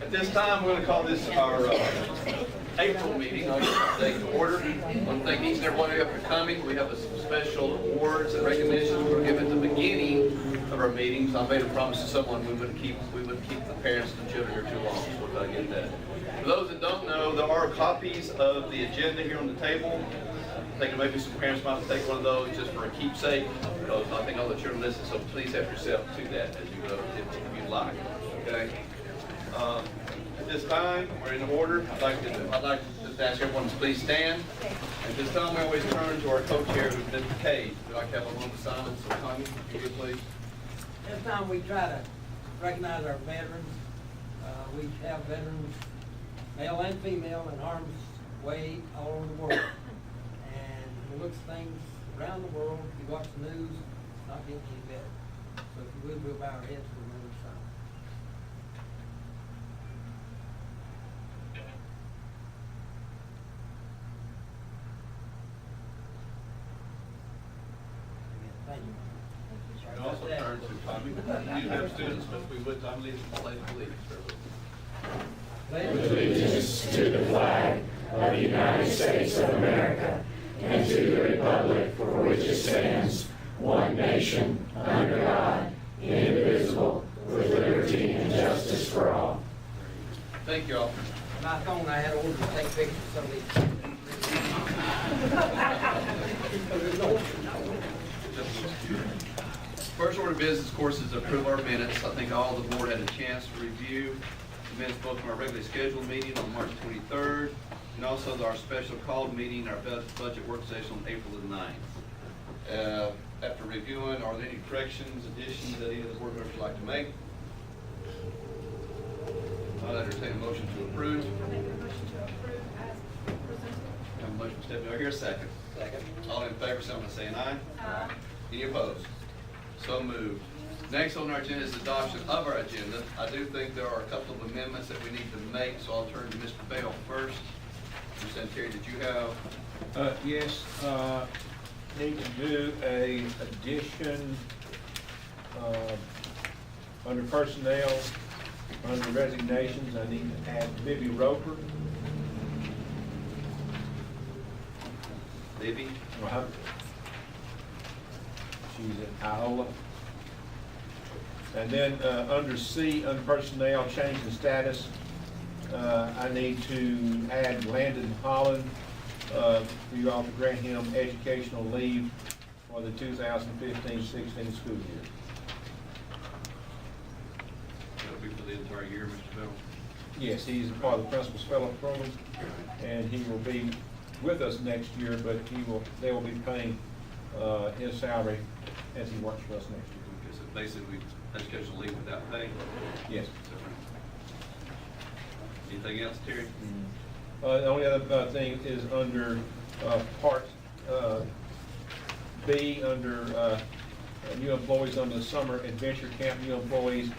At this time, we're going to call this our April meeting. I'll get the date to order. I want to thank each and every one of you for coming. We have some special awards and recognitions we'll give at the beginning of our meetings. I made a promise to someone we wouldn't keep the parents and the children here too long, so we're going to get that. For those that don't know, there are copies of the agenda here on the table. I think maybe some parents might take one of those just for a keepsake, because I think all the children listen, so please help yourself to that as you go, if you'd like. Okay. At this time, we're in order. I'd like to just ask everyone to please stand. At this time, we always turn to our co-chair, who's Mr. Cage. We'd like to have a moment of silence. So, Tommy, if you would, please. This time we try to recognize our veterans. We have veterans, male and female, in harm's way all over the world. And we look at things around the world. You watch the news, it's not getting any better. So if you will, we'll bow our heads for a moment of silence. Thank you. And also turn to Tommy. We do have students, but we would, Tommy, lead us to play the pledge. Allegiance to the flag of the United States of America and to the republic for which it stands, one nation, under God, indivisible, with liberty and justice for all. Thank you all. My phone, I had ordered to take pictures of some of these. First order of business, of course, is to approve our minutes. I think all the board had a chance to review the minutes both from our regularly scheduled meeting on March 23rd and also our special called meeting, our budget work session on April the 9th. After reviewing, are there any corrections, additions that any of the board members would like to make? I'll entertain a motion to approve. I make a motion to approve as presented. Have a motion from Stephanie. Do I hear a second? Second. All in favor, someone by saying aye. Aye. Any opposed? So moved. Next on our agenda is adoption of our agenda. I do think there are a couple of amendments that we need to make, so I'll turn to Mr. Bell first. Mr. Santerre, did you have? Yes, need to do a addition, under personnel, under resignations. I need to add Libby Roper. Libby? She's at Iola. And then under C, under personnel, change in status, I need to add Landon Holland, for you all to grant him educational leave for the 2015-16 school year. That'll be for the entire year, Mr. Bell. Yes, he's part of the Principal's Fellow Program, and he will be with us next year, but they will be paying his salary as he works for us next year. Okay, so basically, educational leave without pay? Yes. Anything else, Terry? The only other thing is under Part B, under new employees under the summer adventure camp, new employees,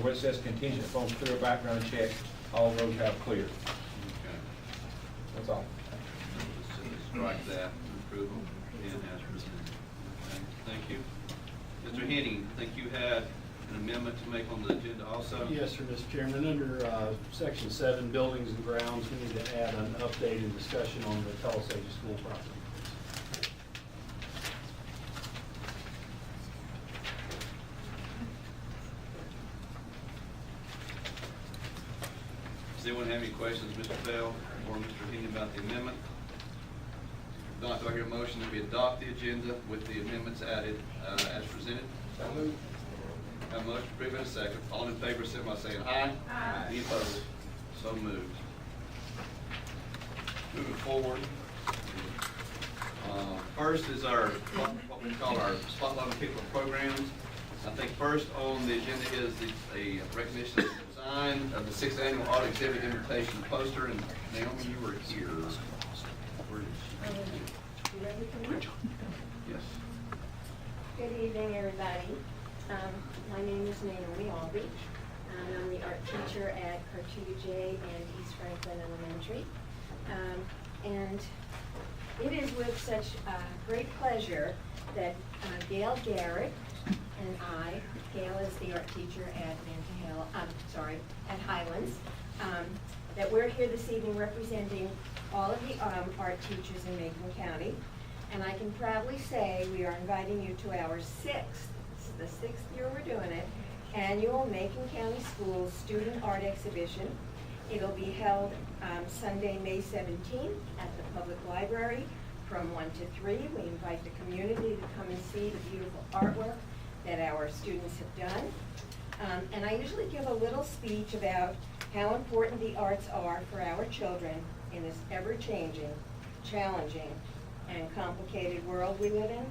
where it says contingent upon clear background check, all those have cleared. Okay. That's all. Just strike that, approval, and as presented. Okay, thank you. Mr. Henning, I think you had an amendment to make on the agenda also? Yes, sir, Mr. Chairman. Under Section 7, Buildings and Grounds, we need to add an updated discussion on the Palisades School property. Does anyone have any questions, Mr. Bell or Mr. Henning, about the amendment? If not, do I hear a motion that we adopt the agenda with the amendments added as presented? So moved. Have a motion to approve in a second. All in favor, signify by saying aye. Aye. Any opposed? So moved. Moving forward. First is our, what we call our Spotlight on People programs. I think first on the agenda is a recognition of the design of the 6th Annual Art Exhibit Invitation Poster. And Naomi, you were here. Where did she? You ready for me? Yes. Good evening, everybody. My name is Naomi Albee, and I'm the art teacher at Cartuga J and East Franklin Elementary. And it is with such great pleasure that Gail Garrett and I, Gail is the art teacher at Highland Collins, that we're here this evening representing all of the art teachers in Macon County. And I can proudly say we are inviting you to our sixth, this is the sixth year we're doing it, annual Macon County Schools Student Art Exhibition. It'll be held Sunday, May 17th at the Public Library from 1 to 3. We invite the community to come and see the beautiful artwork that our students have done. And I usually give a little speech about how important the arts are for our children in this ever-changing, challenging, and complicated world we live in.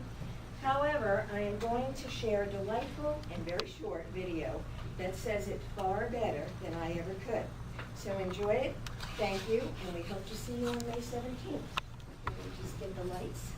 However, I am going to share a delightful and very short video that says it far better than I ever could. So enjoy it, thank you, and we hope to see you on May 17th. We'll just get the lights.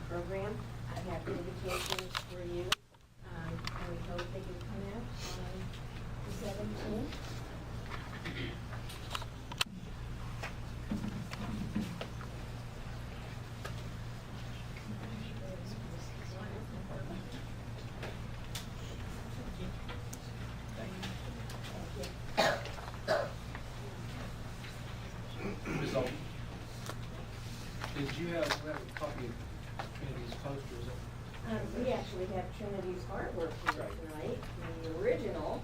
Program. I have invitations for you, and we hope that you come out on the 17th. Ms. Alden, did you have a copy of Trinity's posters? We actually have Trinity's artwork here tonight, the original.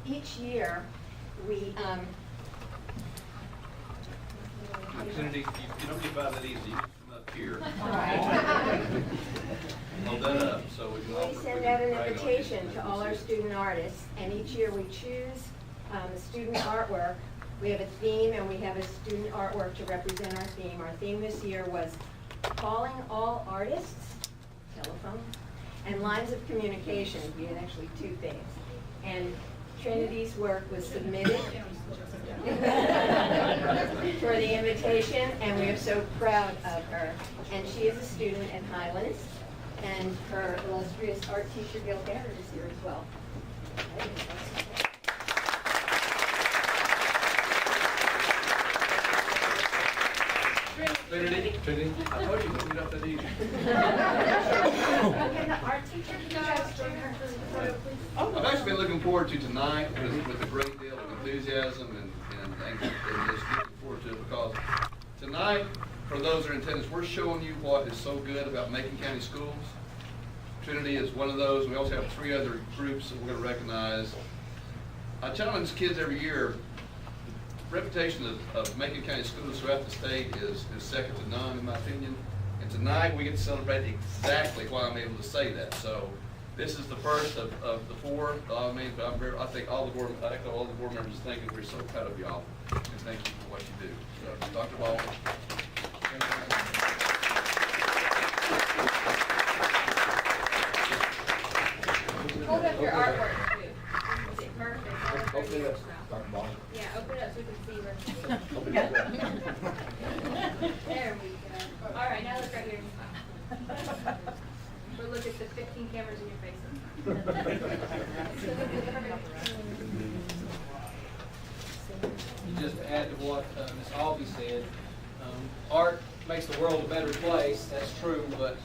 Each year, we, Trinity, you don't get by that easy. You come up here. Hold that up, so we can all. We send out an invitation to all our student artists, and each year we choose a student artwork. We have a theme, and we have a student artwork to represent our theme. Our theme this year was calling all artists, telephone, and lines of communication. We had actually two things. And Trinity's work was submitted for the invitation, and we are so proud of her. And she is a student at Highlands, and her illustrious art teacher, Gil Garrett, is here as well. Trinity, I told you to get up that easy. Can the art teacher guys join her for the photo, please? I've actually been looking forward to tonight with a great deal of enthusiasm and just looking forward to it because tonight, for those that are in attendance, we're showing you what is so good about Macon County schools. Trinity is one of those. We also have 3 other groups that we're going to recognize. I challenge kids every year. The reputation of Macon County schools throughout the state is second to none, in my opinion. And tonight we get to celebrate exactly why I'm able to say that. So this is the first of the 4. I mean, but I think all the board members thank you. We're so proud of y'all, and thank you for what you do. So, Dr. Baldwin. Hold up your artwork too. Is it perfect? Open it up, Dr. Baldwin. Yeah, open it up so we can see her. There we go. All right, now look right here and smile. We'll look at the 15 cameras in your face. Just to add to what Ms. Albee said, art makes the world a better place, that's true, but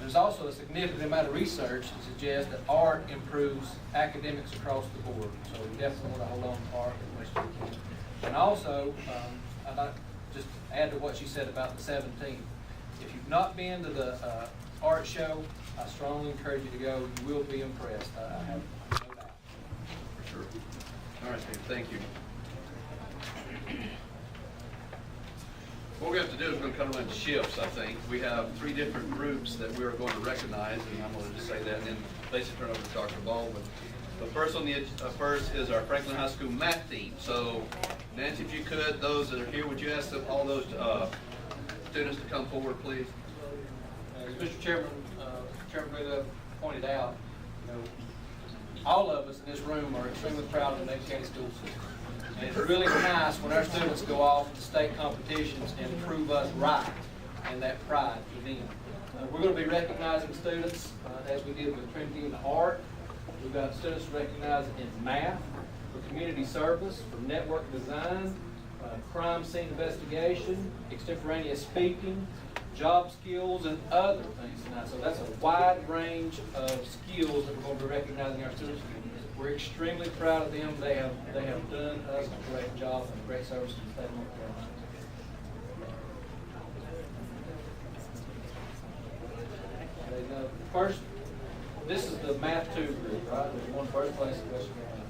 there's also a significant amount of research to suggest that art improves academics across the board. So we definitely want to hold on to art as much as we can. And also, I'd like to just add to what she said about the 17th. If you've not been to the art show, I strongly encourage you to go. You will be impressed. I have no doubt. For sure. All right, Steve, thank you. What we have to do is we're going to cut around shifts, I think. We have 3 different groups that we are going to recognize, and I'm going to just say that, and then basically turn over to Dr. Baldwin. But first on the first is our Franklin High School math team. So, Nancy, if you could, those that are here, would you ask them, all those students to come forward, please? As Mr. Chairman Bluedup pointed out, all of us in this room are extremely proud of the Macon County school system. And it's really nice when our students go off to state competitions and prove us right, and that pride for them. We're going to be recognizing students as we did with Trinity in art. We've got students recognized in math, for community service, for network design, crime scene investigation, extemporaneous speaking, job skills, and other things tonight. So that's a wide range of skills that we're going to be recognizing our students. We're extremely proud of them. They have done us a great job and a great service to the state of North Carolina. First, this is the Math 2 group, right? There's one first place in Western Carolina.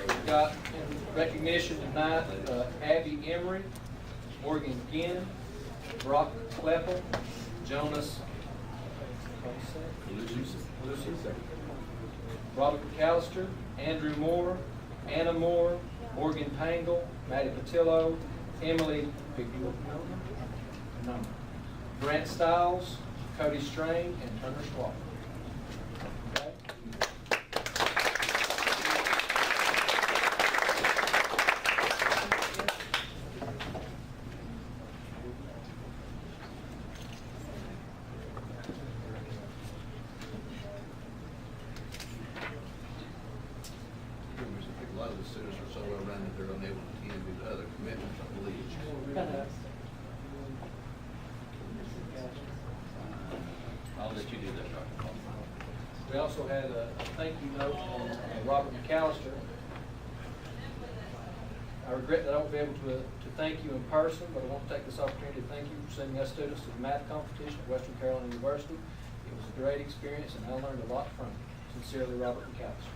We've got in recognition tonight Abby Emery, Morgan Ginn, Brock Kleppel, Jonas Robert McAllister, Andrew Moore, Anna Moore, Morgan Pangle, Maddie Patillo, Emily Grant Stiles, Cody Strain, and Turner Schwab. Okay. A lot of the students are so well run that they're unable to attend due to other commitments, I believe. I'll let you do that, Dr. Baldwin. We also had a thank you note from Robert McAllister. I regret that I won't be able to thank you in person, but I want to take this opportunity to thank you for sending us students to the math competition at Western Carolina University. It was a great experience, and I learned a lot from it. Sincerely, Robert McAllister.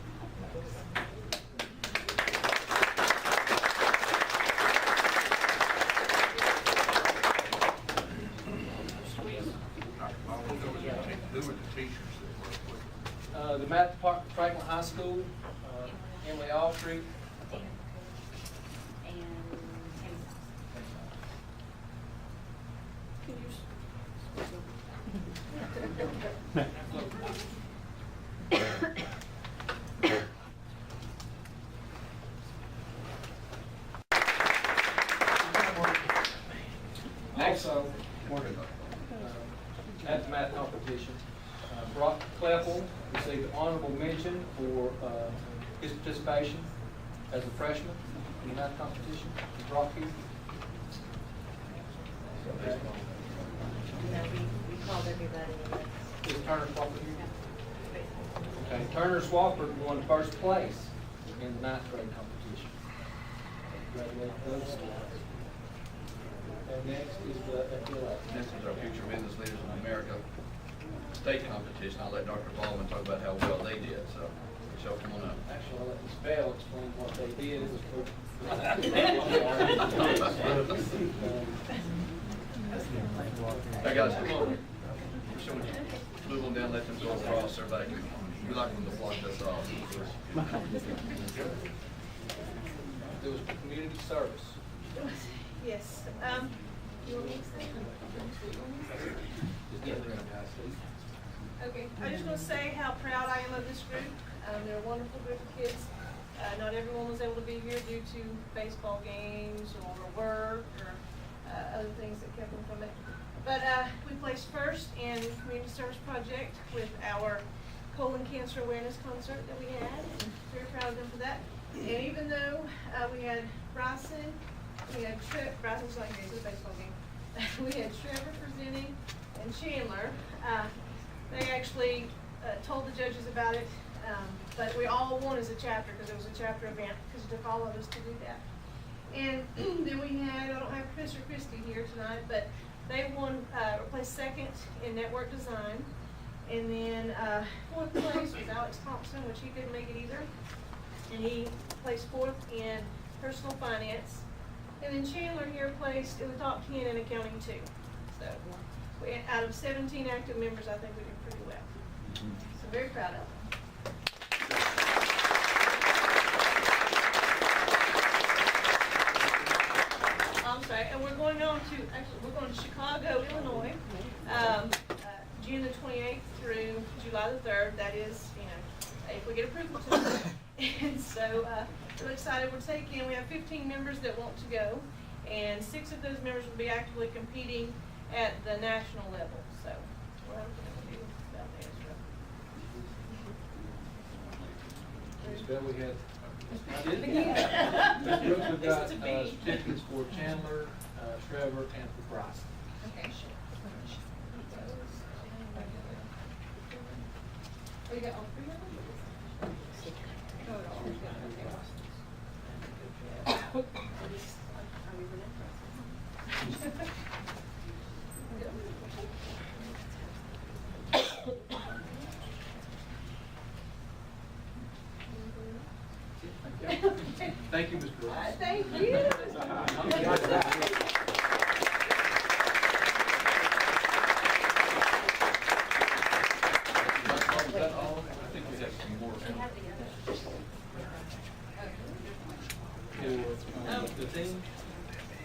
math department, Franklin High School, Emily Allstreet. Also, at the math competition, Brock Cleffel received an honorable mention for his participation as a freshman in the math competition. Brock here. No, we called everybody. Is Turner Swafford here? Okay, Turner Swafford won first place in the ninth grade competition. Congratulations, those guys. And next is the FBLA. This is our Future Business Leaders in America state competition. I'll let Dr. Baldwin talk about how well they did, so y'all come on up. Actually, I'll let Ms. Bell explain what they did. Hey guys, come on. We're showing you. Move on down, let them go across. Everybody can, we like them to block us off. It was community service. Yes, you want me to say? Okay, I just want to say how proud I am of this group. They're a wonderful group of kids. Not everyone was able to be here due to baseball games or work or other things that kept them from it. But we placed first in the community service project with our colon cancer awareness concert that we had. And very proud of them for that. And even though we had Bryson, we had Bryson's not here, it's a baseball game. We had Trevor presenting and Chandler. They actually told the judges about it, but we all won as a chapter because it was a chapter event because it took all of us to do that. And then we had, I don't have Chris or Christy here tonight, but they won, placed second in network design. And then fourth place was Alex Thompson, which he couldn't make it either. And he placed fourth in personal finance. And then Chandler here placed in the top 10 in accounting too. So out of 17 active members, I think we did pretty well. So very proud of them. I'm sorry, and we're going on to, actually, we're going to Chicago, Illinois, June the 28th through July the 3rd. That is, if we get approval to it. And so, we're excited. We have 15 members that want to go, and 6 of those members will be actively competing at the national level. So, we're hoping it will be about there as well. Ms. Bell, we had. Ms. Brooks, we've got certificates for Chandler, Trevor, and for Bryson. Okay, sure. Oh, you got all 3 of them? Thank you, Ms. Brooks. Thank you. Is that all? I think we have some more. The team?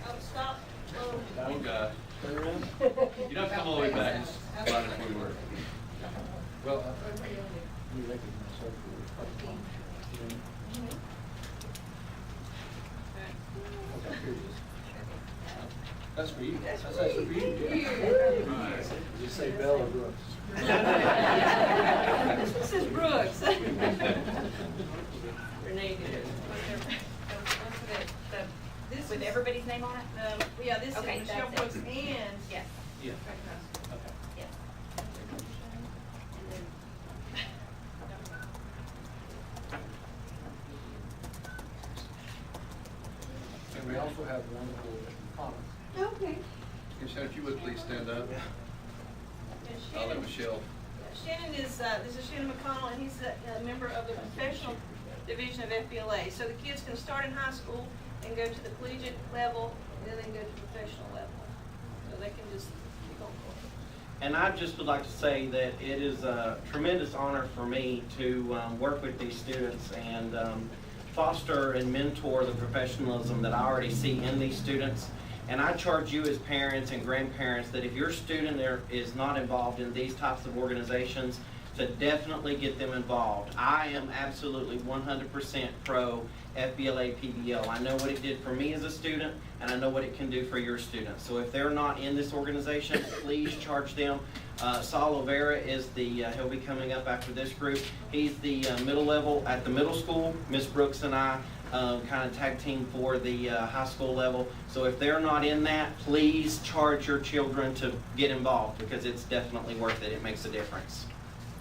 Oh, stop. Oh. Oh, God. You don't have to come all the way back, just right as we were. Well, we recognize her for That's for you. That's for you. Yeah. Just say Bella Brooks. This is Brooks. Renee did it. This With is, everybody's name on it? yeah, this is Okay, Michelle that's it. Brooks and. Yes, Yeah. Okay. yes. And we also have wonderful comments. Okay. Shannon, if you would please stand up. I'll let Michelle. Shannon is, this is Shannon McConnell, and he's a member of the professional division of FBLA. So the kids can start in high school and go to the collegiate level, and then they can go to the professional level. So they can just keep on going. And I just would like to say that it is a tremendous honor for me to work with these students and foster and mentor the professionalism that I already see in these students. And I charge you as parents and grandparents that if your student is not involved in these types of organizations, to definitely get them involved. I am absolutely 100% pro FBLA PBL. I know what it did for me as a student, and I know what it can do for your students. So if they're not in this organization, please charge them. Saul O'Vera is he'll be coming up after this group. He's the middle level at the middle school. Miss Brooks and I kind of tag team for the high school level. So if they're not in that, please charge your children to get involved, because it's definitely worth it. It makes a difference.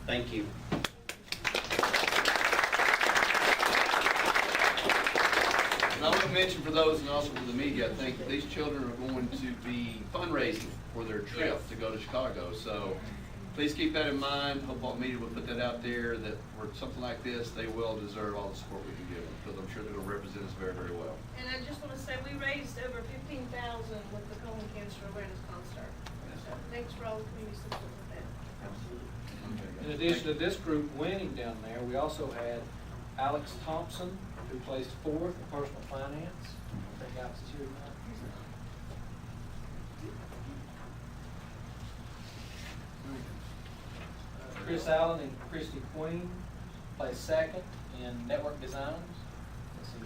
Thank you. And I want to mention for those and also for the media, I think these children are going to be fundraising for their trip to go to Chicago. So please keep that in mind. Hope all media will put that out there, that for something like this, they will deserve all the support we can give them, because I'm sure they're going to represent us very, very well. And I just want to say, we raised over $15,000 with the colon cancer awareness concert. So thanks for all the community support with that. Absolutely. In addition to this group winning down there, we also had Alex Thompson, who placed 4th in personal finance. I think Alex is here tonight. Chris Allen and Christy Queen placed 2nd in network designs. Let's see.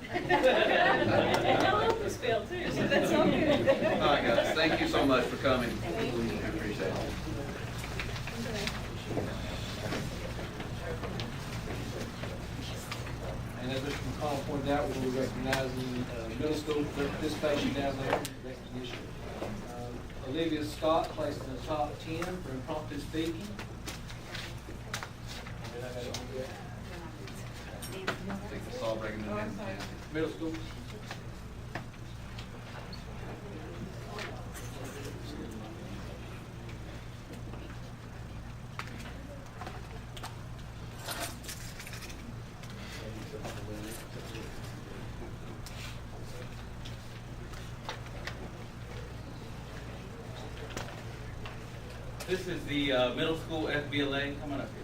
Hello, Miss Bill, too, so that's all good. All right, guys, thank you so much for coming. I appreciate it. And as Mr. McCall pointed out, we'll be recognizing middle school participation down there in recognition. Olivia Scott placed in the top 10 for impromptu speaking. I think I saw breaking the hand. Middle school. This is the middle school FBLA. Come on up here.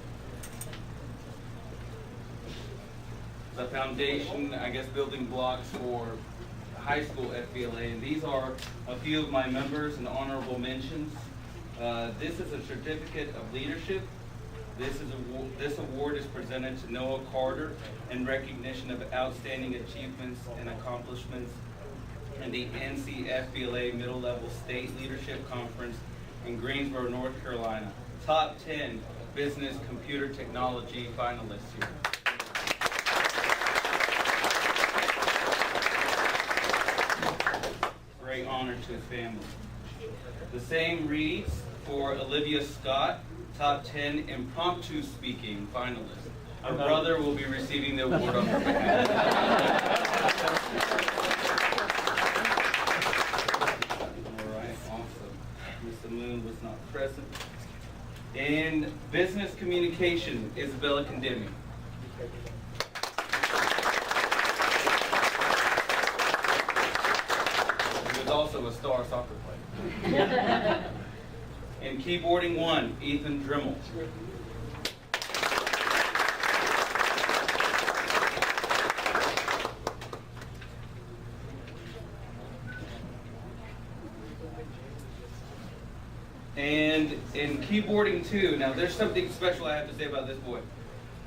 The foundation, I guess, building blocks for high school FBLA. And these are a few of my members and honorable mentions. This is a certificate of leadership. This award is presented to Noah Carter in recognition of outstanding achievements and accomplishments in the NC-FBLA Middle Level State Leadership Conference in Greensboro, North Carolina. Top 10 business computer technology finalists here. Great honor to his family. The same reads for Olivia Scott, top 10 impromptu speaking finalist. Her brother will be receiving the award on her behalf. All right, awesome. Mr. Moon was not present. In business communication, Isabella Condemi. He was also a star soccer player. In keyboarding 1, Ethan Dremel. And in keyboarding 2, now there's something special I have to say about this boy.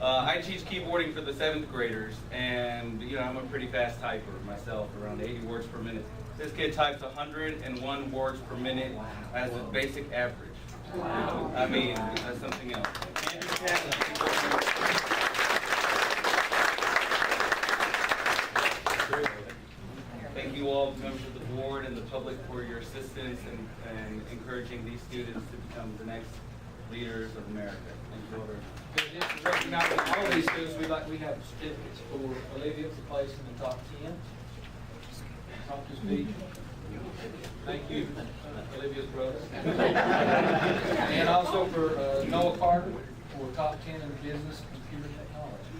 I teach keyboarding for the 7th graders, and you know, I'm a pretty fast typer myself, around 80 words per minute. This kid types 101 words per minute as a basic average. Wow. I mean, that's something else. Andrew Catlin, thank you all, members of the board and the public, for your assistance and encouraging these students to become the next leaders of America. Thank you all very much. In addition to recognizing all of these students, we have certificates for Olivia for placing in the top 10. Top to speak. Thank you, Olivia's brother. And also for Noah Carter for top 10 in business computer technology.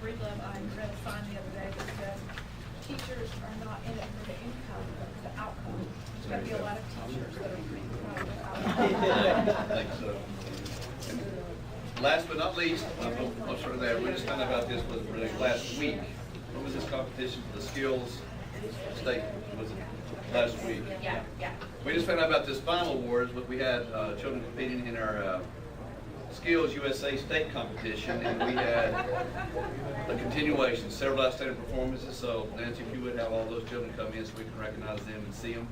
breed love, I read a sign the other day that said, teachers are not in it for the income, but for the outcome. There's gotta be a lot of teachers that are pretty proud of the outcome. I think so. Last but not least, I'm sort of there, we just found out about this was really last week. What was this competition for the skills state, was it last week? Yeah. We just found out about this final awards, but we had children competing in our Skills USA state competition, and we had a continuation, several outstanding performances. So Nancy, if you would have all those children come in so we can recognize them and see them.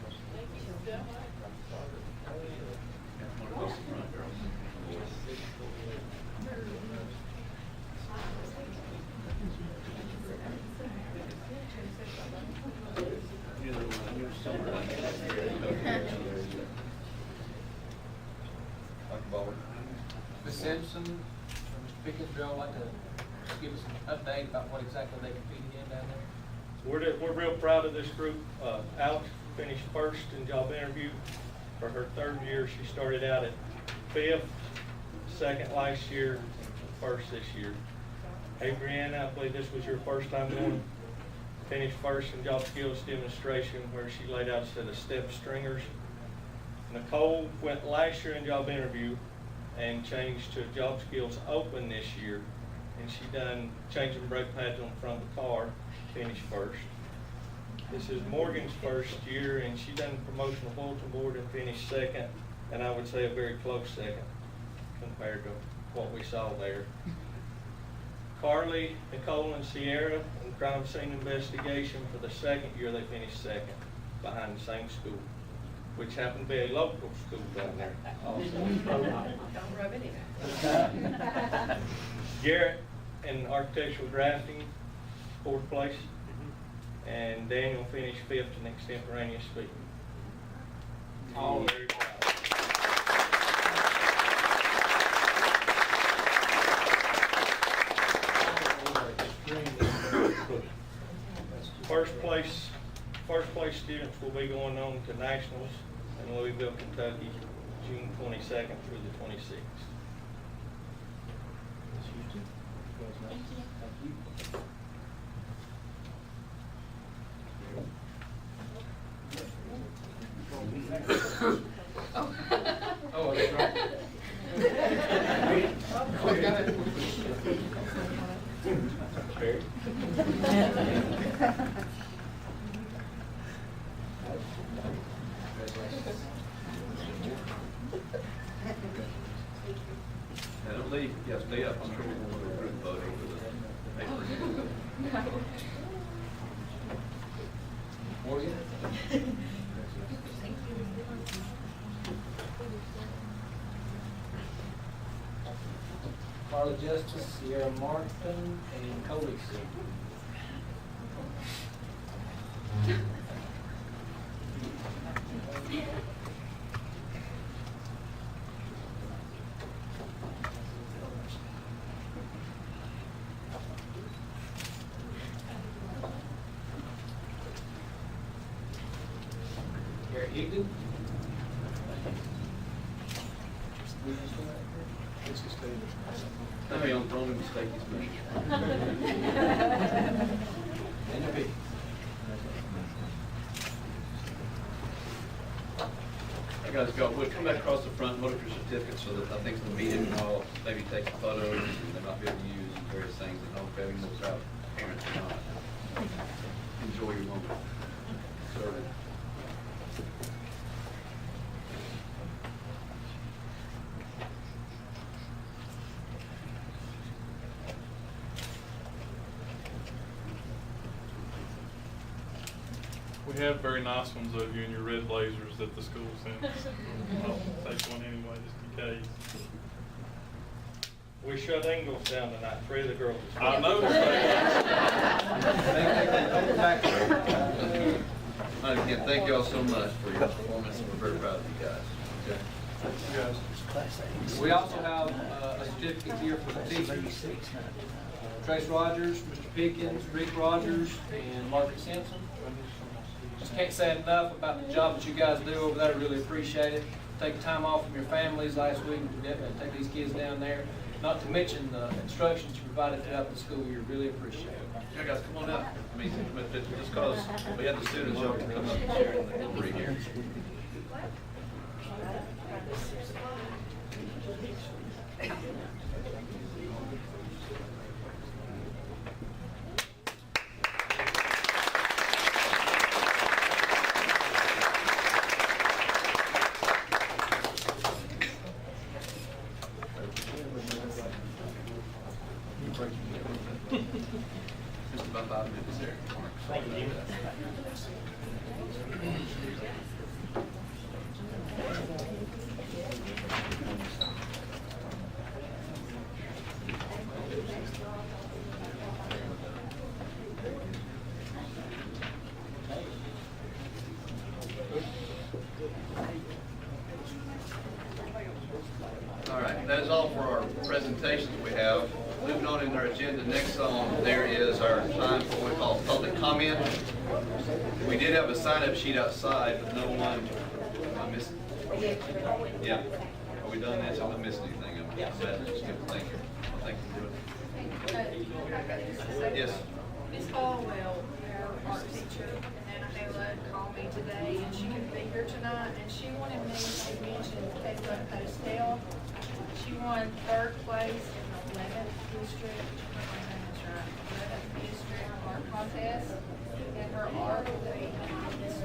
Ms. Simpson, Mr. Pickens, would y'all like to just give us an update about what exactly they competed in down there? We're real proud of this group. Alex finished first in job interview for her third year. She started out at 5th, second last year, first this year. Hey, Brianna, I believe this was your first time going. Finished first in job skills demonstration where she laid out a set of step stringers. Nicole went last year in job interview and changed to job skills open this year, and she done changing brake pads on the front of the car, finished first. This is Morgan's first year, and she done promotional bulletin board and finished second, and I would say a very close second compared to what we saw there. Carly, Nicole, and Sierra in crime scene investigation for the second year, they finished second behind the same school, which happened to be a local school down there also. Don't rub it in. Garrett in architectural drafting, 4th place, and Daniel finished 5th in extemporaneous speaking. All very proud. First place students will be going on to nationals in Louisville, Kentucky, June 22nd through the 26th. Oh, that's right. Oh, got it. Now, don't leave. Yeah, stay up. I'm sure we're going to do a group photo for the paper. Morgan? Carla Justice, Sierra Martin, and Coley Sue. Garrett Higdon. Tell me on the only mistake he's made. And a big. Hey guys, go. We'll come back across the front, hold up your certificates so that I think the meeting can all maybe take photos and they might be able to use various things and hope everyone knows how parents or not. Enjoy your moment. Serve it. We have very nice ones of you in your red blazers that the school sent. I'll take one anyway, just in case. We shut Ingalls down tonight, 3 of the girls. I noticed that. Again, thank you all so much for your performance, and we're very proud of you guys. Okay. We also have a certificate here for the teachers. Trace Rogers, Mr. Pickens, Rick Rogers, and Margaret Simpson. Just can't say enough about the job that you guys do over there. Really appreciate it. Take time off from your families last week to take these kids down there. not to mention the instructions you provided throughout the school year. Really appreciate it. Yeah, guys, come on up. I mean, just because we have the students, y'all can come up and share in the free here. Just about 5 minutes there. Thank you. All right, that is all for our presentations we have. Moving on in our agenda, next on there is our time for what we call public comment. We did have a sign-up sheet outside, but no one, I missed. Yeah, are we done, Nancy? I'm not missing anything. I'm just good. Thank you. Thank you. Yes. Miss Hallwell, our art teacher, and Anna called me today, and she couldn't be here tonight, and she wanted me to mention Kayla Postel. She won 3rd place in the 11th district, that's right, 11th district art contest, and her art will be on this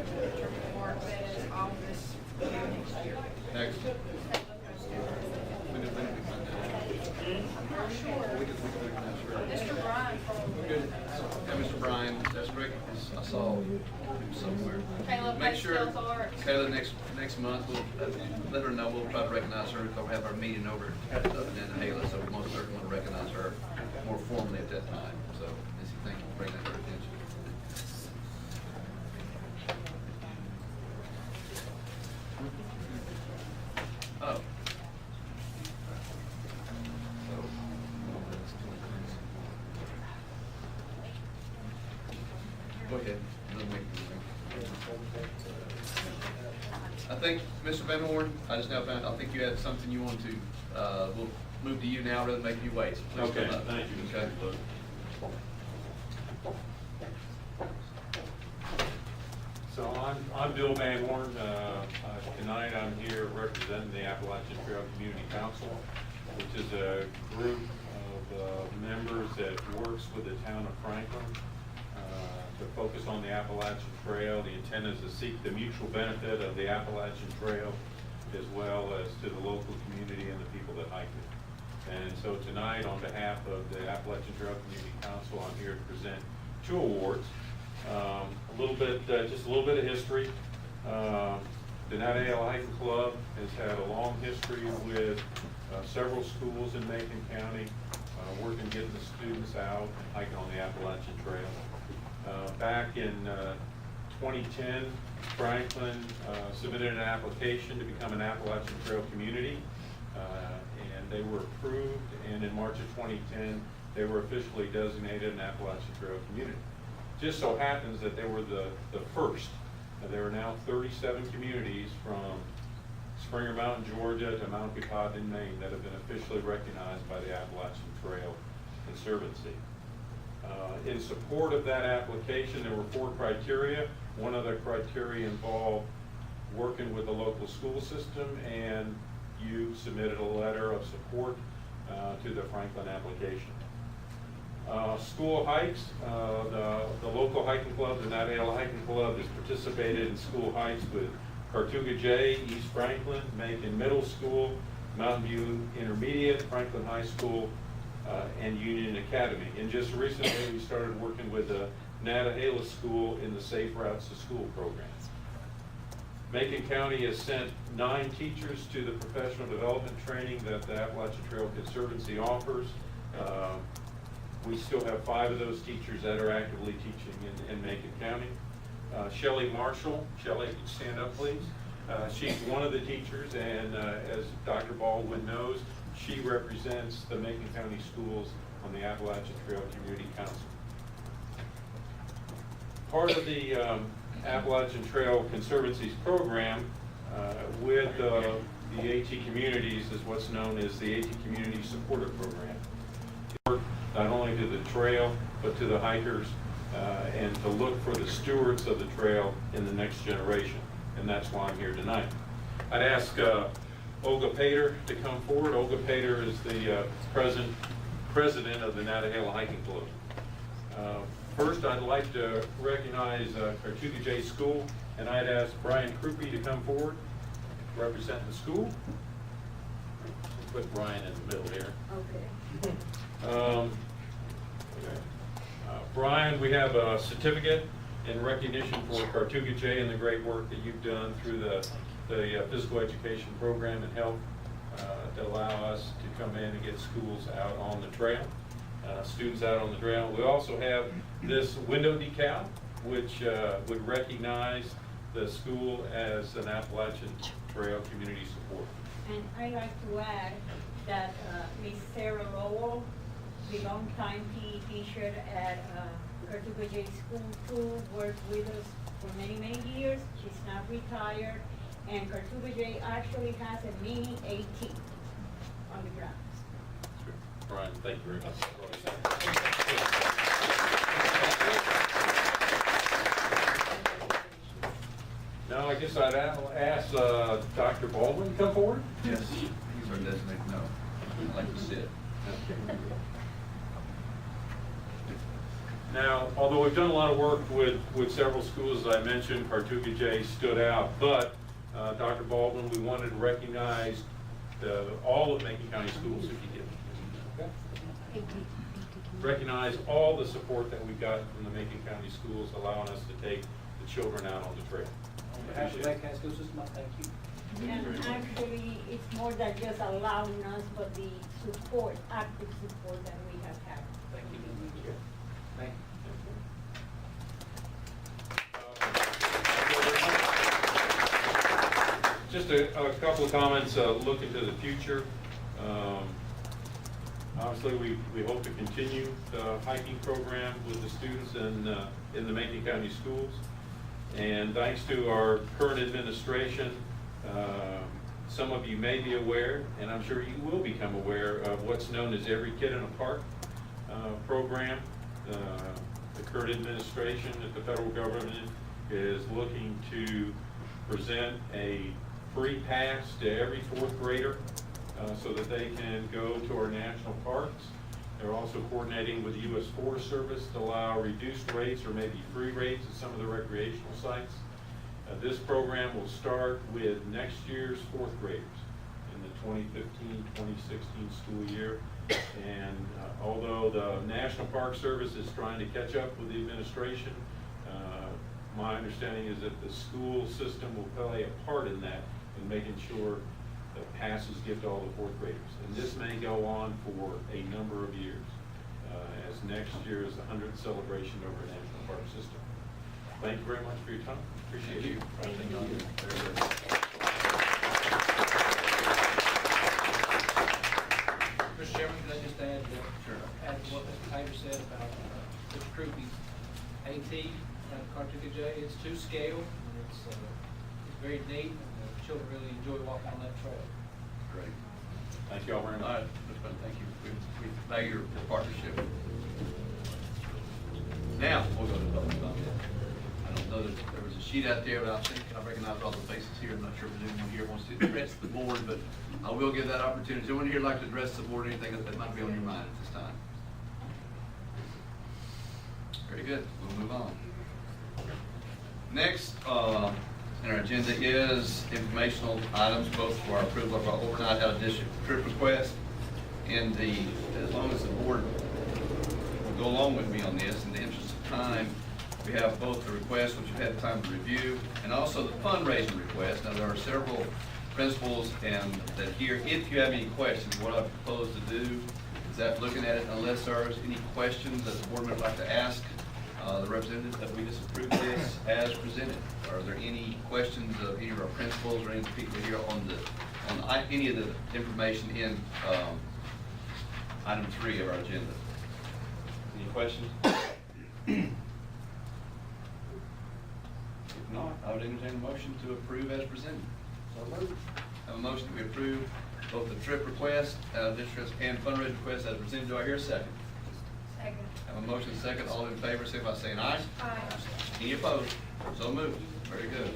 Mark Betta's office next year. Next. I'm not sure. Mr. Brian probably. Good. Yeah, Mr. Brian, that's great. I saw him somewhere. Kayla Make sure, Pastel's art. Kayla, next month, we'll let her know. We'll try to recognize her. We'll have our meeting over at Nantahala, so we most certainly want to recognize her more formally at that time. So, Missy, thank you for bringing that to our attention. Oh. Go ahead. I think, Mr. Van Horn, I just now found, I think you had something you want to, we'll move to you now rather than make you wait. So please Okay, come up. thank you, Okay. Mr. Clerk. So I'm Bill Van Horn. Tonight I'm here representing the Appalachian Trail Community Council, which is a group of members that works with the town of Franklin to focus on the Appalachian Trail. The intent is to seek the mutual benefit of the Appalachian Trail as well as to the local community and the people that hike it. And so tonight, on behalf of the Appalachian Trail Community Council, I'm here to present 2 awards. Just a little bit of history. The Nantahala Hiking Club has had a long history with several schools in Macon County, working getting the students out and hiking on the Appalachian Trail. Back in 2010, Franklin submitted an application to become an Appalachian Trail community, and they were approved, and in March of 2010, they were officially designated an Appalachian Trail community. Just so happens that they were the first. There are now 37 communities from Springer Mountain, Georgia to Mount Katahdin, Maine that have been officially recognized by the Appalachian Trail Conservancy. In support of that application, there were 4 criteria. One of the criteria involved working with the local school system, and you submitted a letter of support to the Franklin application. School hikes, the local hiking club, the Nantahala Hiking Club, has participated in school hikes with Cartuga J, East Franklin, Macon Middle School, Mountain View Intermediate, Franklin High School, and Union Academy. And just recently, we started working with the Nantahala School in the Safe Routes to School program. Macon County has sent 9 teachers to the professional development training that the Appalachian Trail Conservancy offers. We still have 5 of those teachers that are actively teaching in Macon County. Shelley Marshall, Shelley, stand up please. She's one of the teachers, and as Dr. Baldwin knows, she represents the Macon County schools on the Appalachian Trail Community Council. Part of the Appalachian Trail Conservancy's program with the AT Communities is what's known as the AT Community Supporter Program. Work not only to the trail, but to the hikers, and to look for the stewards of the trail in the next generation. And that's why I'm here tonight. I'd ask Olga Pater to come forward. Olga Pater is the president of the Nantahala Hiking Club. First, I'd like to recognize Cartuga J School, and I'd ask Brian Krupe to come forward, represent the school. Put Brian in the middle here. Okay. Brian, we have a certificate in recognition for Cartuga J and the great work that you've done through the physical education program and help to allow us to come in and get schools out on the trail, students out on the trail. We also have this window decal, which would recognize the school as an Appalachian Trail community support. And I'd like to add that Miss Sarah Lowell, the longtime PE teacher at Cartuga J School too, worked with us for many, many years. She's now retired, and Cartuga J actually has a mini AT on the grounds. Brian, thank you very much. Now, I guess I'd ask Dr. Baldwin to come forward. Yes, he's our designated, no, I'd like to sit. Now, although we've done a lot of work with several schools, as I mentioned, Cartuga J stood out, but Dr. Baldwin, we wanted to recognize all of Macon County schools, if you get it. Recognize all the support that we got from the Macon County schools, allowing us to take the children out on the trail. On behalf of the Macon County School System, I thank you. And actually, it's more than just allowing us, but the support, active support that we have had. Thank you. Thank you. Just a couple of comments looking to the future. Obviously, we hope to continue the hiking program with the students in the Macon County schools. And thanks to our current administration, some of you may be aware, and I'm sure you will become aware, of what's known as Every Kid in a Park program. The current administration at the federal government is looking to present a free pass to every fourth grader so that they can go to our national parks. They're also coordinating with the U.S. Forest Service to allow reduced rates or maybe free rates at some of the recreational sites. This program will start with next year's fourth graders in the 2015-2016 school year. And although the National Park Service is trying to catch up with the administration, my understanding is that the school system will play a part in that, in making sure that passes get to all the fourth graders. And this may go on for a number of years, as next year is the 100th celebration over the National Park System. Thank you very much for your time. Appreciate you. Thank you. Mr. Chairman, could I just add to what Mr. Taylor said about Mr. Krupe's AT at Cartuga J? It's to scale, and it's very neat, and the children really enjoy walking on that trail. Great. Thank you all very much. All right, Mr. President, thank you. We value your partnership. Now, we'll go to public comment. I don't know that there was a sheet out there, but I think I recognize all the faces here. I'm not sure if anyone here wants to address the board, but I will give that opportunity. Does anyone here like to address the board, anything that might be on your mind at this time? Very good, we'll move on. Next in our agenda is informational items, both for our approval of our overnight out of district trip request and as long as the board will go along with me on this, in the interest of time, we have both the request, which you've had time to review, and also the fundraising request. Now, there are several principles and that here, if you have any questions, what I propose to do is after looking at it, unless there's any questions that the board would like to ask the representative, that we just approve this as presented. Are there any questions of any of our principals or any people here on any of the information in item 3 of our agenda? Any questions? If not, I would entertain a motion to approve as presented. So moved. Have a motion to approve both the trip request, distress and fundraiser request as presented. Do I hear a second? Second. Have a motion second. All in favor, say by saying aye. Aye. Any opposed? So moved. Very good.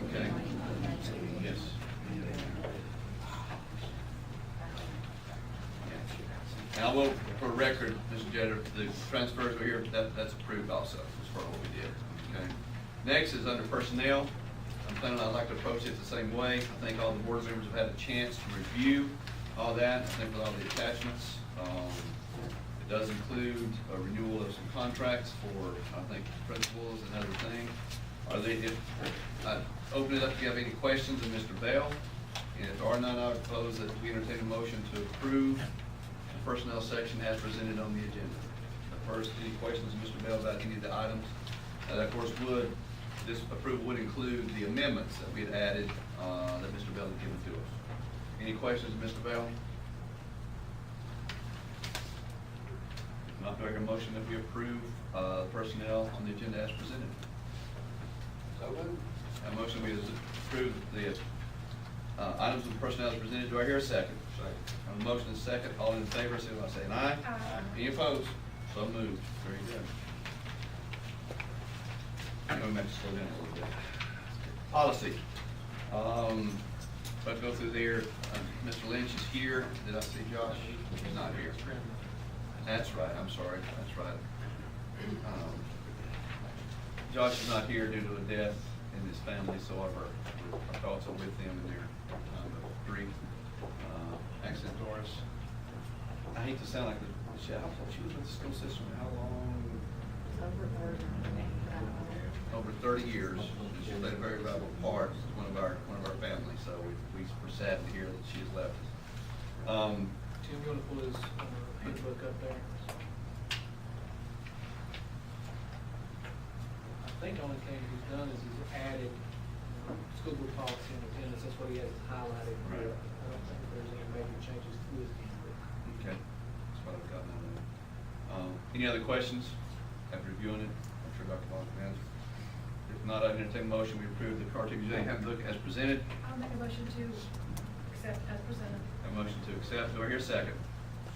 Okay. Yes. And I will, for record, Mr. Jeter, the transfers were here, that's approved also, as far as what we did. Okay. Next is under personnel. I'm planning, I'd like to approach it the same way. I think all the board members have had a chance to review all that, I think with all the attachments. It does include a renewal of some contracts for, I think, principals and other things. Are they, if, I open it up if you have any questions of Mr. Bell. And if there are none, I would propose that we entertain a motion to approve the personnel section as presented on the agenda. First, any questions of Mr. Bell about any of the items? That of course this approval would include the amendments that we had added, that Mr. Bell had given to us. Any questions of Mr. Bell? If not, do I hear a motion that we approve personnel on the agenda as presented? So moved. A motion we approve the items of personnel as presented. Do I hear a second? Second. I have a motion and a second. All in favor, say by saying aye. Aye. Any opposed? So moved. Very good. I'm going to slow down a little bit. Policy. Let's go through there. Mr. Lynch is here. Did I see Josh? He's not here. That's right. I'm sorry. That's right. Josh is not here due to a death in his family, so our thoughts are with them in their grief. Accident Doris. I hate to sound like she was with the school system for how long? Over 30 years. She played a very valuable part as one of our families, so we're sad to hear that she has left us. Tim, you want to pull his handbook up there? I think the only thing he's done is he's added school board policy and attendance. That's what he has highlighted here. Right. I don't think there's any major changes to his handbook. Okay, that's what I've gotten out of it. Any other questions after reviewing it? I'm sure Dr. Boston has. If not, I entertain a motion, we approve the Cartesian handbook as presented. I'll make a motion to accept as presented. A motion to accept. Do I hear a second?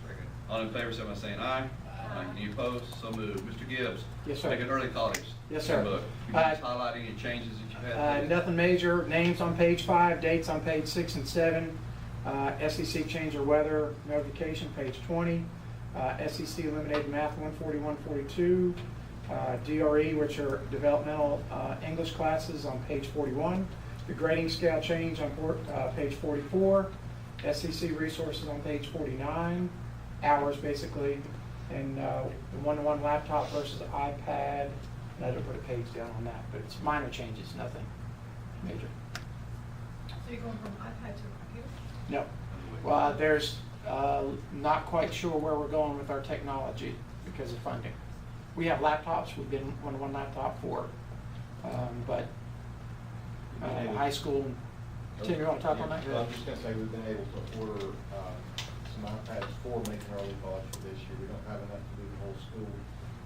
Second. All in favor, say by saying aye. Aye. Any opposed? So moved. Mr. Gibbs? Yes, sir. Macon Early College. Yes, sir. Handbook. Can you just highlight any changes that you've had? Please? Nothing major. Names on page 5, dates on page 6 and 7. SEC change of weather notification, page 20. SEC eliminated math 140, 142. DRE, which are developmental English classes, on page 41. The grading scale change on page 44. SEC resources on page 49. Hours, basically. And the one-to-one laptop versus iPad. I didn't put a page down on that, but it's minor changes, nothing major. So you're going from iPad to computer? No. Well, there's not quite sure where we're going with our technology because of funding. We have laptops. We've been one laptop for, but high school. Tim, you want to talk on that? Well, I'm just going to say we've been able to order some iPads for Macon Early College for this year. We don't have enough to do the whole school,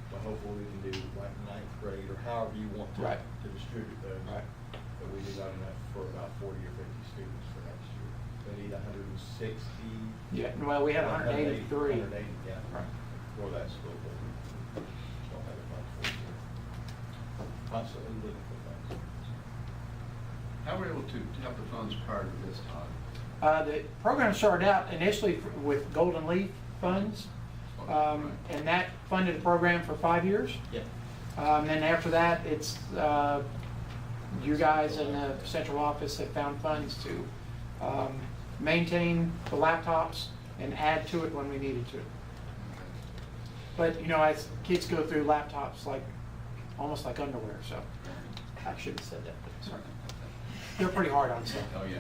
but hopefully we can do like 9th grade or however you want to, Right. to distribute those. Right. But we do got enough for about 40 or 50 students for next year. They need 160. Yeah. Well, we had 183. 180, yeah. Right. For that school, but we don't have enough for it. Constantly looking for things. How were we able to have the funds prior to this time? The program started out initially with Golden Leaf funds, and that funded the program for 5 years. Yeah. Then after that, it's you guys in the central office have found funds to maintain the laptops and add to it when we needed to. But you know, as kids go through laptops like almost like underwear, so I shouldn't have said that. But sorry. They're pretty hard on stuff. Oh, yeah.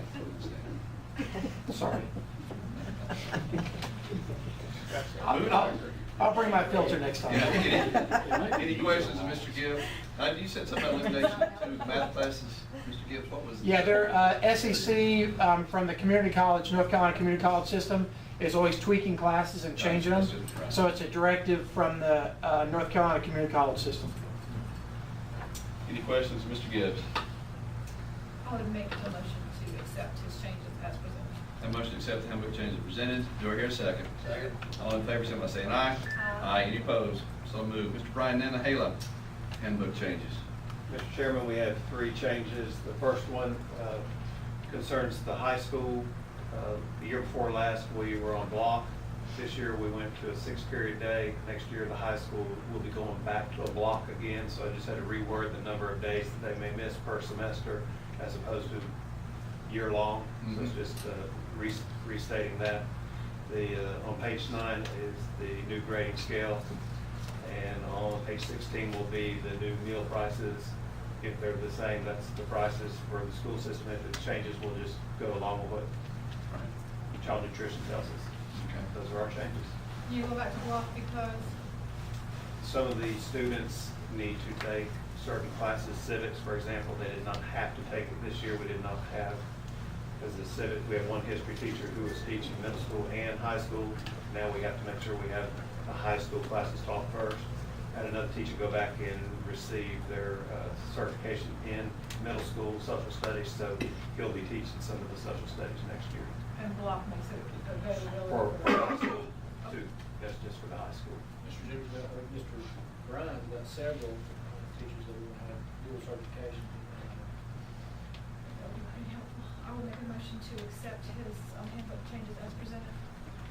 Sorry. I'll bring my filter next time. Yeah. Any questions of Mr. Gibbs? You said something about elimination of math classes, Mr. Gibbs. What was? Yeah, they're SEC from the community college, North Carolina Community College system, is always tweaking classes and changing them. So it's a directive from the North Carolina Community College system. Any questions, Mr. Gibbs? I would make a motion accept his changes as presented. Have a motion to accept the handbook changes presented. Do I hear a second? Second. All in favor, signify by saying aye. Aye. Any opposed? So moved. Mr. Brian Nantahala, handbook changes. Mr. Chairman, we have 3 changes. The first one concerns the high school. The year before last, we were on block. This year, we went to a 6-period day. Next year, the high school will be going back to a block again, so I just had to reword the number of days that they may miss per semester as opposed to year-long. So it's just restating that. On page 9 is the new grading scale, and on page 16 will be the new meal prices. If they're the same, that's the prices for the school system. If it changes, we'll just go along with what child nutrition tells us. Okay. Those are our changes. You go back to block because? Some of the students need to take certain classes, civics, for example. They did not have to take it this year. We did not have, because the civic, we have one history teacher who was teaching middle school and high school. Now we have to make sure we have the high school classes taught first. Had another teacher go back and receive their certification in middle school social studies, so he'll be teaching some of the social studies next year. And block makes it available. For high school, too. That's just for the high school. Mr. Brian's got several teachers that will have dual certification. That would be pretty helpful. I will make a motion to accept his handbook changes as presented.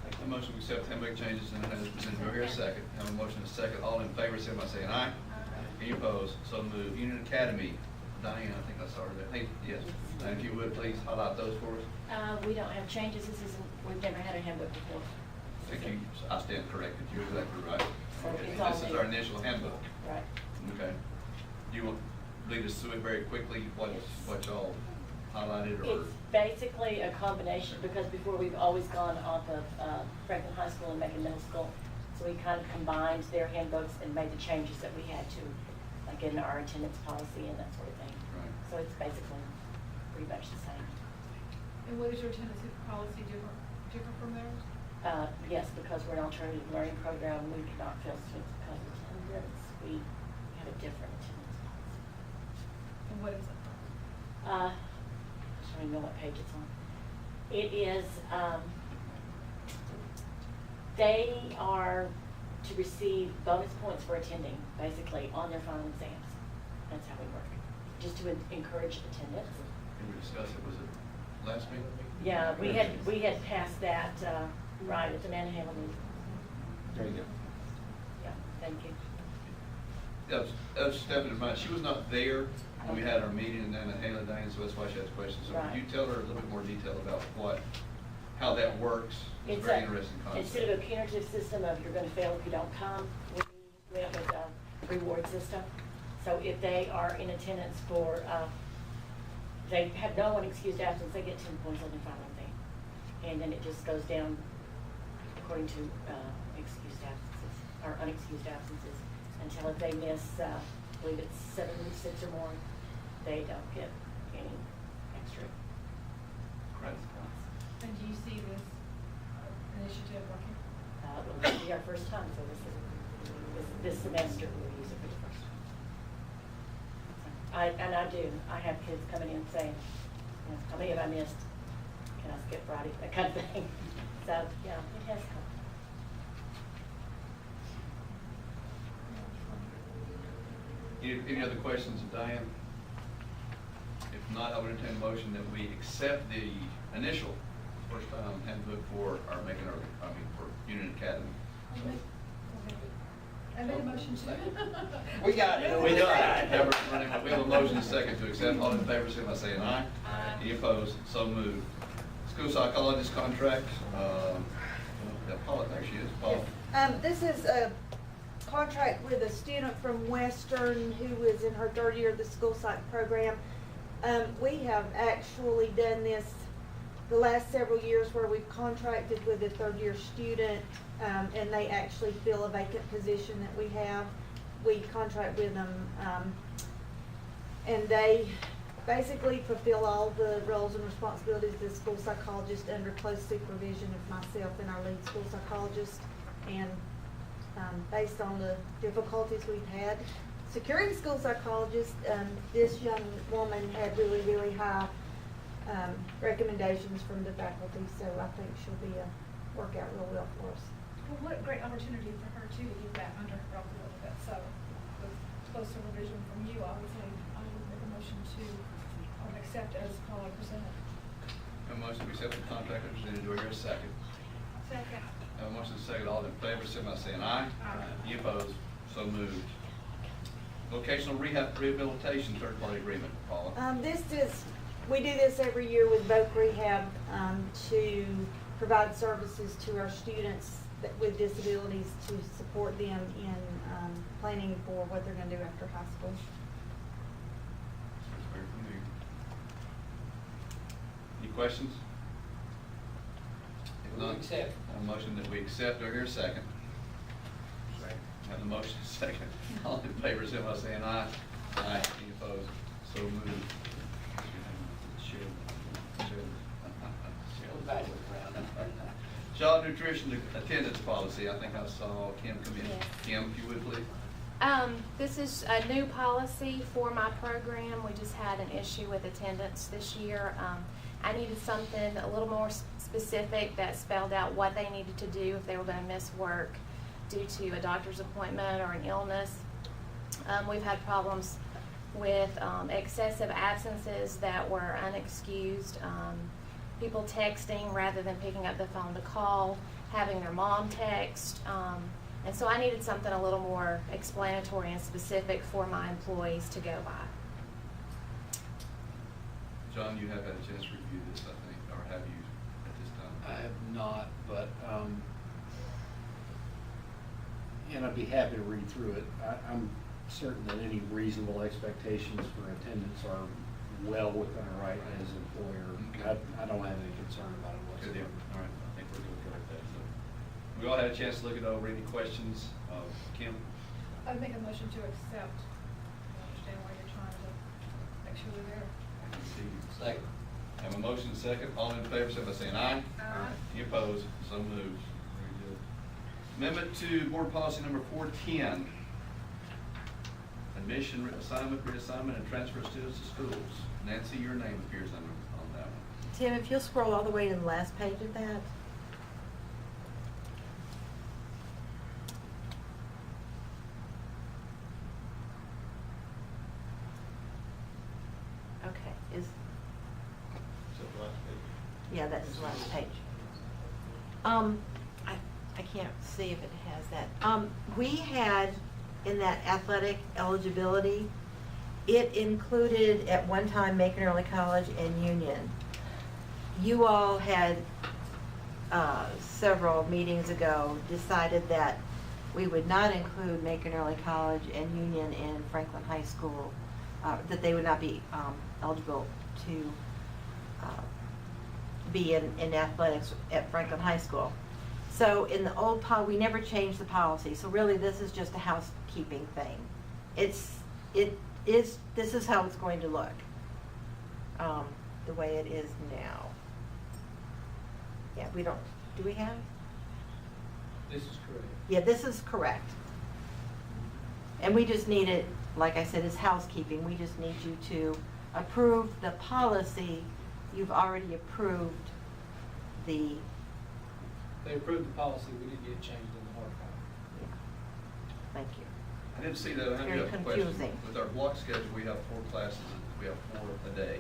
A motion to accept handbook changes and as presented. Do I hear a second? Have a motion and a second. All in favor, signify by saying aye. Any opposed? So moved. Union Academy, Diane, I think I saw her there. Hey, yes. And if you would, please highlight those for us. We don't have changes. We've never had a handbook before. Thank you. I stand corrected. You're exactly right. So Okay. it's all This is new. our initial handbook. Right. Okay. Do you want to lead us through it very quickly, what y'all highlighted or? It's basically a combination, because before we've always gone off of Franklin High School and Macon Middle School. So we kind of combined their handbooks and made the changes that we had to, like in our attendance policy and that sort of thing. Right. So it's basically pretty much the same. And what is your attendance policy different from theirs? Yes, because we're an alternative learning program, we cannot fill students because of attendance. We have a different attendance policy. And what is it? I don't even know what page it's on. It is, they are to receive bonus points for attending, basically, on their final exams. That's how we work, just to encourage attendance. Can we discuss it? Was it last meeting? Yeah, we had passed that, right, at the Nantahala meeting. There you go. Yeah, thank you. That was Stephanie's mind. She was not there when we had our meeting and then Hannah Diane, so that's why she asked questions. So Right. could you tell her a little bit more detail about how that works? It's a very interesting concept. Instead of a punitive system of you're gonna fail if you don't come, we have a reward system. So if they are in attendance for, they have no unexcused absence, they get 10 points on their final exam. And then it just goes down according to excused absences, or unexcused absences, until if they miss, I believe it's 7 weeks or more, they don't get any extra credits points. And do you see this initiative working? This will be our first time, so this semester we'll use it for the first time. I do. I have kids coming in saying, you know, how many have I missed? Can I skip Friday? That kind of thing. So, yeah, it has come. Any other questions of Diane? If not, I would entertain a motion that we accept the initial first time handbook for our for Union Academy. I made a motion to. We got it. We got it. We have a motion and a second to accept. All in favor, say by saying aye. Any opposed? So moved. School psychologist contract. Paula, there she is. Paula. This is a contract with a student from Western who is in her third year of the school psych program. We have actually done this the last several years where we've contracted with a third year student, and they actually fill a vacant position that we have. We contract with them, and they basically fulfill all the roles and responsibilities of the school psychologist under close supervision of myself and our lead school psychologist. And based on the difficulties we've had securing school psychologists, this young woman had really, really high recommendations from the faculty, so I think she'll work out real well for us. Well, what a great opportunity for her too to get that under her belt a little bit. So with close supervision from you, obviously, I would make a motion to accept as Paula presented. A motion to accept the contract as presented. Do I hear a second? Second. Have a motion to second. All in favor, signify by saying aye. Aye. Any opposed? So moved. Vocational rehabilitation third-party agreement, Paula. We do this every year with Voc Rehab to provide services to our students with disabilities to support them in planning for what they're going to do after high school. Very familiar. Any questions? If none, Accept. a motion that we accept. Do I hear a second? Second. Have the motion second. All in favor, signify by saying aye. Aye. Any opposed? So moved. Child nutrition attendance policy. I think I saw Kim come in. Yes. Kim, if you would please. This is a new policy for my program. We just had an issue with attendance this year. I needed something a little more specific that spelled out what they needed to do if they were going to miss work due to a doctor's appointment or an illness. We've had problems with excessive absences that were unexcused, people texting rather than picking up the phone to call, having their mom text. And so I needed something a little more explanatory and specific for my employees to go by. John, you have had a chance to review this, I think, or have you at this time? I have not, but, and I'd be happy to read through it. I'm certain that any reasonable expectations for attendance are well within our right as an employer. Okay. I don't have any concern about it Good whatsoever. deal. All right, I think we're going to correct that. So, we all had a chance to look it over. Any questions? Kim? I would make a motion to accept. I understand why you're trying to make sure they're there. Second. Have a motion second. All in favor, say by saying aye. Aye. Any opposed? So moved. Very good. Amendment to board policy number 410. Admission, assignment, reassignment, and transfer of students to schools. Nancy, your name appears on that one. Tim, if you'll scroll all the way to the last page of that. Okay, Is that the last page? yeah, that's the last page. I can't see if it has that. We had in that athletic eligibility, it included at one time Macon Early College and Union. You all had several meetings ago decided that we would not include Macon Early College and Union in Franklin High School, that they would not be eligible to be in athletics at Franklin High School. So in the old we never changed the policy. So really, this is just a housekeeping thing. This is how it's going to look, the way it is now. Yeah, do we have? This is correct. Yeah, this is correct. And we just need it, like I said, it's housekeeping. We just need you to approve the policy. You've already approved the. They approved the policy, we didn't get it changed in the hard copy. Yeah. Thank you. I didn't see that. I Very have a question. confusing. With our block schedule, we have 4 classes. We have 4 a day.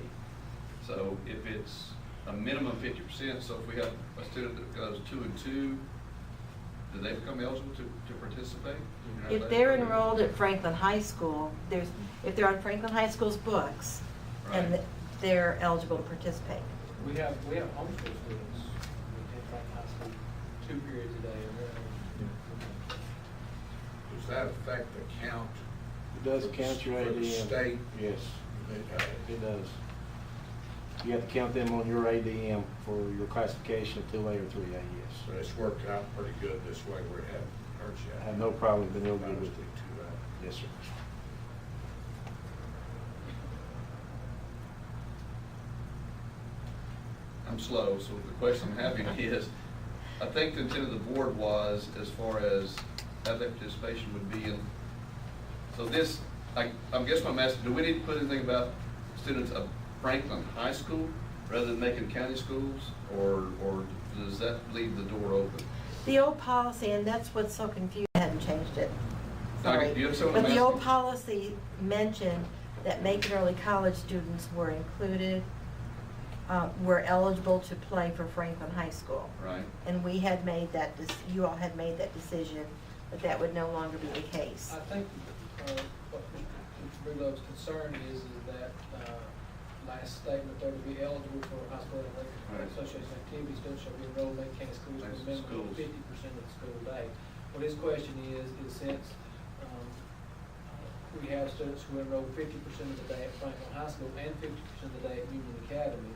So if it's a minimum 50%, so if we have a student that goes 2 and 2, do they become eligible to participate? If they're enrolled at Franklin High School, if they're on Franklin High School's books, and Right. they're eligible to participate. We have homeschool students in Franklin High School, 2 periods a day. Does that affect the count? It does count your For the ADM. state? Yes, it does. You have to count them on your ADM for your classification of 2A or 3A, yes. So it's worked out pretty good this way, we haven't hurt you. I have no problem, been real good with it. Mostly 2A. Yes, sir. I'm slow, so the question I'm having is, I think the intent of the board was, as far as athletic participation would be in, so this, I'm guessing my message, do we need to put anything about students of Franklin High School rather than Macon County schools, or does that leave the door open? The old policy, and that's what's so confusing, I hadn't changed it. Sorry. Do you understand what But I'm the old asking? policy mentioned that Macon early college students were included, were eligible to play for Franklin High School. Right. And we had made that, you all had made that decision, that that would no longer be the case. I think, what Mr. Brulow's concern is that, last statement, there to be eligible for high school athletic association activities, students shall be enrolled in Macon County schools with a minimum of 50% of the school day. What his question is since, we have students who enroll 50% of the day at Franklin High School and 50% of the day at Union Academy,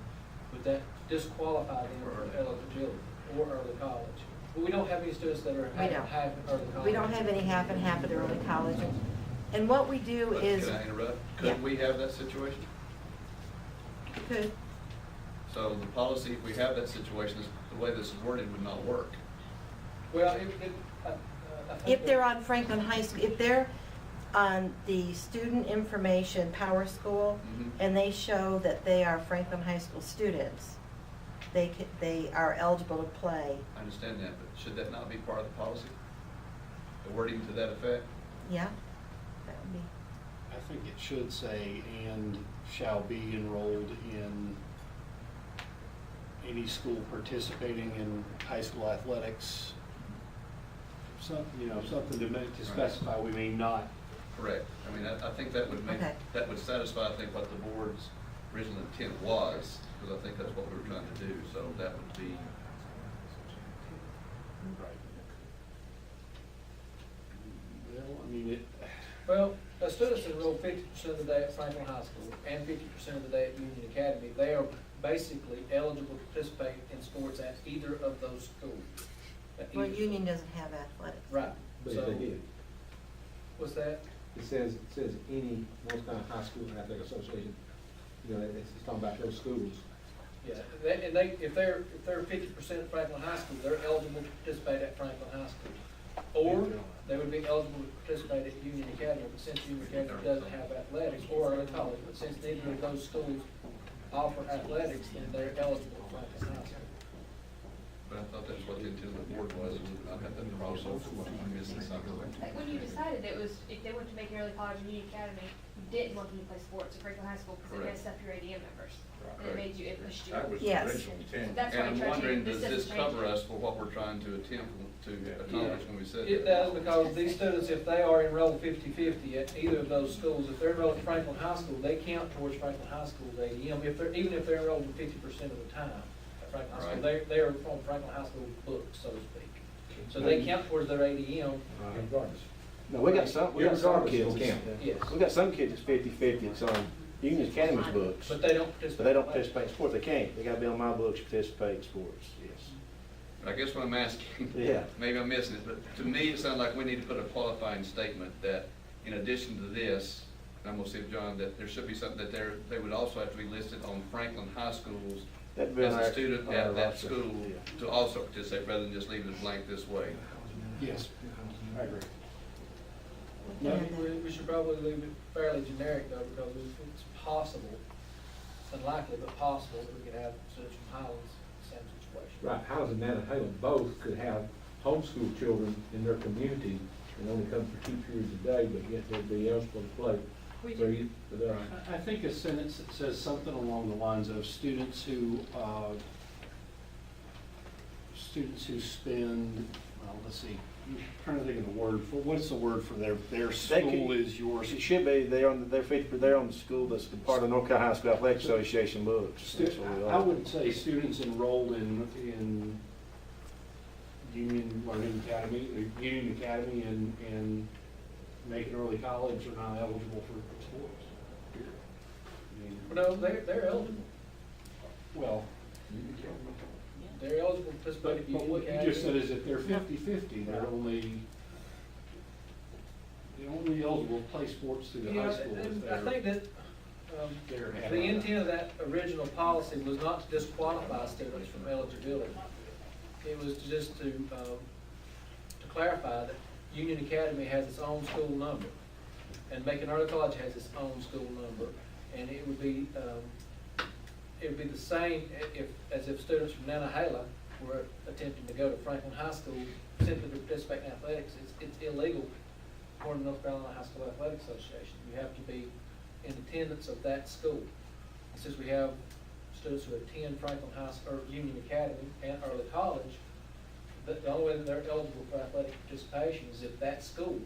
would that disqualify them for eligibility or early college? But we don't have any students that are half early college. We don't have any half and half at early college. And what we do But is. Can I interrupt? Could we have that situation? Could. So the policy, if we have that situation, the way this is worded would not work. Well, I think If they're on Franklin High School, if they're on the student information Power School, and they show that they are Franklin High School students, they are eligible to play. I understand that, but should that not be part of the policy? The wording to that effect? Yeah, that would be. I think it should say, and shall be enrolled in any school participating in high school athletics. Something to specify, we mean not. Correct. I mean, I think that would make, that would satisfy, I think, what the board's original intent was, because I think that's what we were trying to do, so that would be. Well, I mean, Well, the students enroll 50% of the day at Franklin High School and 50% of the day at Union Academy. They are basically eligible to participate in sports at either of those schools. Well, Union doesn't have athletics. Right. But So- they did. What's that? It says any North Carolina High School Athletic Association, it's talking about those schools. Yeah, if they're 50% Franklin High School, they're eligible to participate at Franklin High School. Or they would be eligible to participate at Union Academy, but since Union Academy doesn't have athletics, or early college, but since neither of those schools offer athletics, then they're eligible for Franklin High School. But I thought that's what the intent of the board was, and not have that crossover. I'm missing something. Like, when you decided it was, if they went to Macon Early College and Union Academy, you didn't want them to play sports at Franklin High School because it Correct. messed up your ADM members. And it made you, it pushed you. That was the Yes. original intent. That's why And I I'm tried to, wondering, does doesn't this change cover it. us for what we're trying to attempt to accomplish when we said that? It does, because these students, if they are enrolled 50-50 at either of those schools, if they're enrolled at Franklin High School, they count towards Franklin High School's ADM, even if they're enrolled 50% of the time at Franklin High School, Right. they're on Franklin High School books, so to speak. So they count towards their ADM. Regardless. No, we got some kids, Yes. we got some kids that's 50-50, it's on Union Academy's books. But they don't participate. But they don't participate in sports, they can't, they gotta be on my books to participate in sports, yes. I guess what I'm asking, Yeah. maybe I'm missing it, but to me, it sounds like we need to put a qualifying statement that in addition to this, and I'm gonna see if John, that there should be something that they would also have to be listed on Franklin High Schools That'd be as on a our- student on at our that roster, school yeah. to also participate, rather than just leaving it blank this way. Yes, I agree. We should probably leave it fairly generic though, because it's possible, it's unlikely, but possible that we could have students from Highlands, same situation. Right, Highlands and Nantahala both could have homeschool children in their community and only come for 2 periods a day, but yet they'd be eligible to play. I think a sentence that says something along the lines of students who spend, well, let's see, I'm trying to think of the word for, what's the word for their school is yours? It should be, they're on the school that's part of the North Carolina High School Athletic Association books. That's what we I are. would say students enrolled in Union Learning Academy, Union Academy and Macon Early College are not eligible for sports. No, they're eligible. Well, They're eligible to participate at but Union what you Academy. just said is if they're 50-50, they're only eligible to play sports through the Yeah, high school if and they're. I think that, they're the intent of that original policy was not to disqualify students from eligibility. It was just to clarify that Union Academy has its own school number, and Macon Early College has its own school number, and it would be, it would be the same as if students from Nantahala were attempting to go to Franklin High School simply to participate in athletics. It's illegal according to North Carolina High School Athletic Association. You have to be in attendance of that school. Since we have students who attend Franklin High School, or Union Academy and early college, the only way that they're eligible for athletic participation is if that school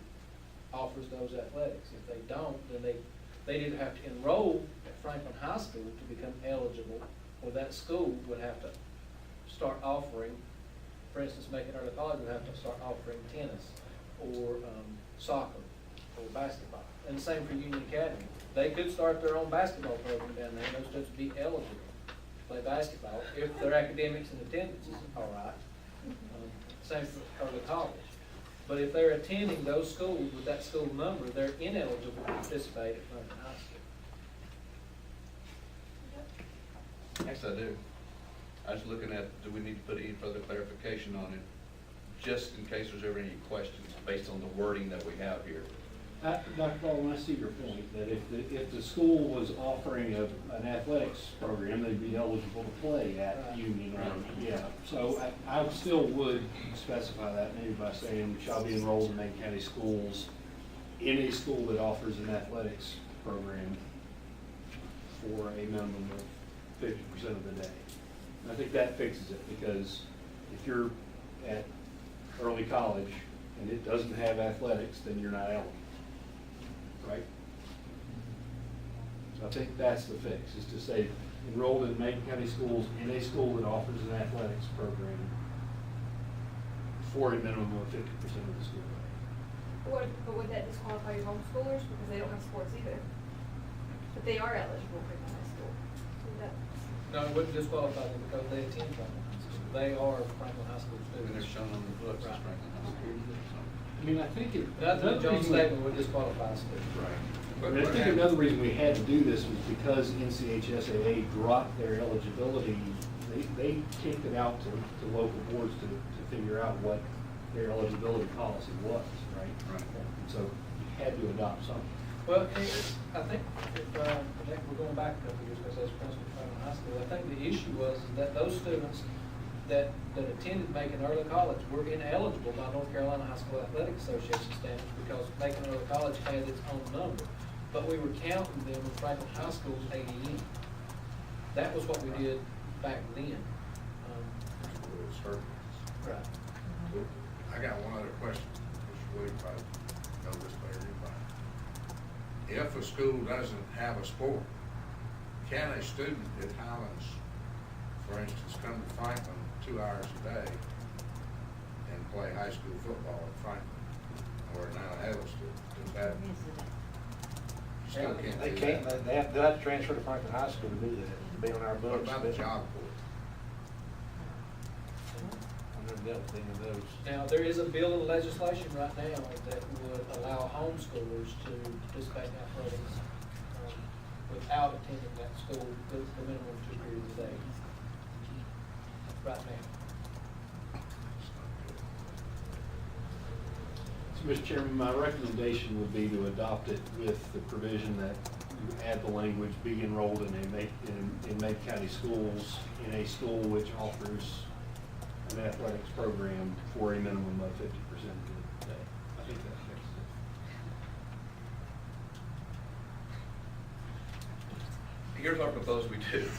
offers those athletics. If they don't, then they'd either have to enroll at Franklin High School to become eligible, or that school would have to start offering, for instance, Macon Early College would have to start offering tennis or soccer or basketball. And the same for Union Academy. They could start their own basketball program down there, and those students would be eligible to play basketball if their academics and attendance is all right. Same for early college. But if they're attending those schools with that school number, they're ineligible to participate at Franklin High School. Yes, I do. I was looking at, do we need to put any further clarification on it, just in case there's ever any questions based on the wording that we have here? Dr. Baldwin, I see your point, that if the school was offering an athletics program, they'd be eligible to play at Union, or, yeah. So I still would specify that maybe by saying, shall be enrolled in Macon County schools, in a school that offers an athletics program for a minimum of 50% of the day. And I think that fixes it, because if you're at early college and it doesn't have athletics, then you're not eligible. Right? So I think that's the fix, is to say enrolled in Macon County schools in a school that offers an athletics program for a minimum of 50% of the school day. But would that disqualify your homeschoolers because they don't have sports either? But they are eligible for high school. So No, it wouldn't disqualify them because they attend Franklin High School. They are Franklin High School students. And they're shown on the books as Franklin High School. I mean, I think it. Nothing in John's statement would disqualify us. Right. And I think another reason we had to do this was because NCHSAA dropped their eligibility. They kicked it out to local boards to figure out what their eligibility policy was, right? Right. And so you had to adopt something. Well, I think if, we're going back a couple of years because I was principal of Franklin High School, I think the issue was that those students that attended Macon Early College were ineligible by North Carolina High School Athletic Association standards because Macon Early College had its own number. But we were counting them with Franklin High School's ADN. That was what we did back then. Right. I got one other question, Mr. Williams, I know this better than anybody. If a school doesn't have a sport, can a student at Highlands, for instance, come to Franklin 2 hours a day and play high school football at Franklin, or an Nantahala student? Does that? Still can't They do can't, that. they'll have to transfer to Franklin High School to do that, to be on our What books. about the job corps? I've never dealt with any of those. Now, there is a bill in legislation right now that would allow homeschoolers to participate in athletics without attending that school the minimum of 2 periods a day. Right now. So, Mr. Chairman, my recommendation would be to adopt it with the provision that you add the language, be enrolled in Macon County schools, in a school which offers an athletics program for a minimum of 50% of the day. I think that fixes it. Here's our proposal we do.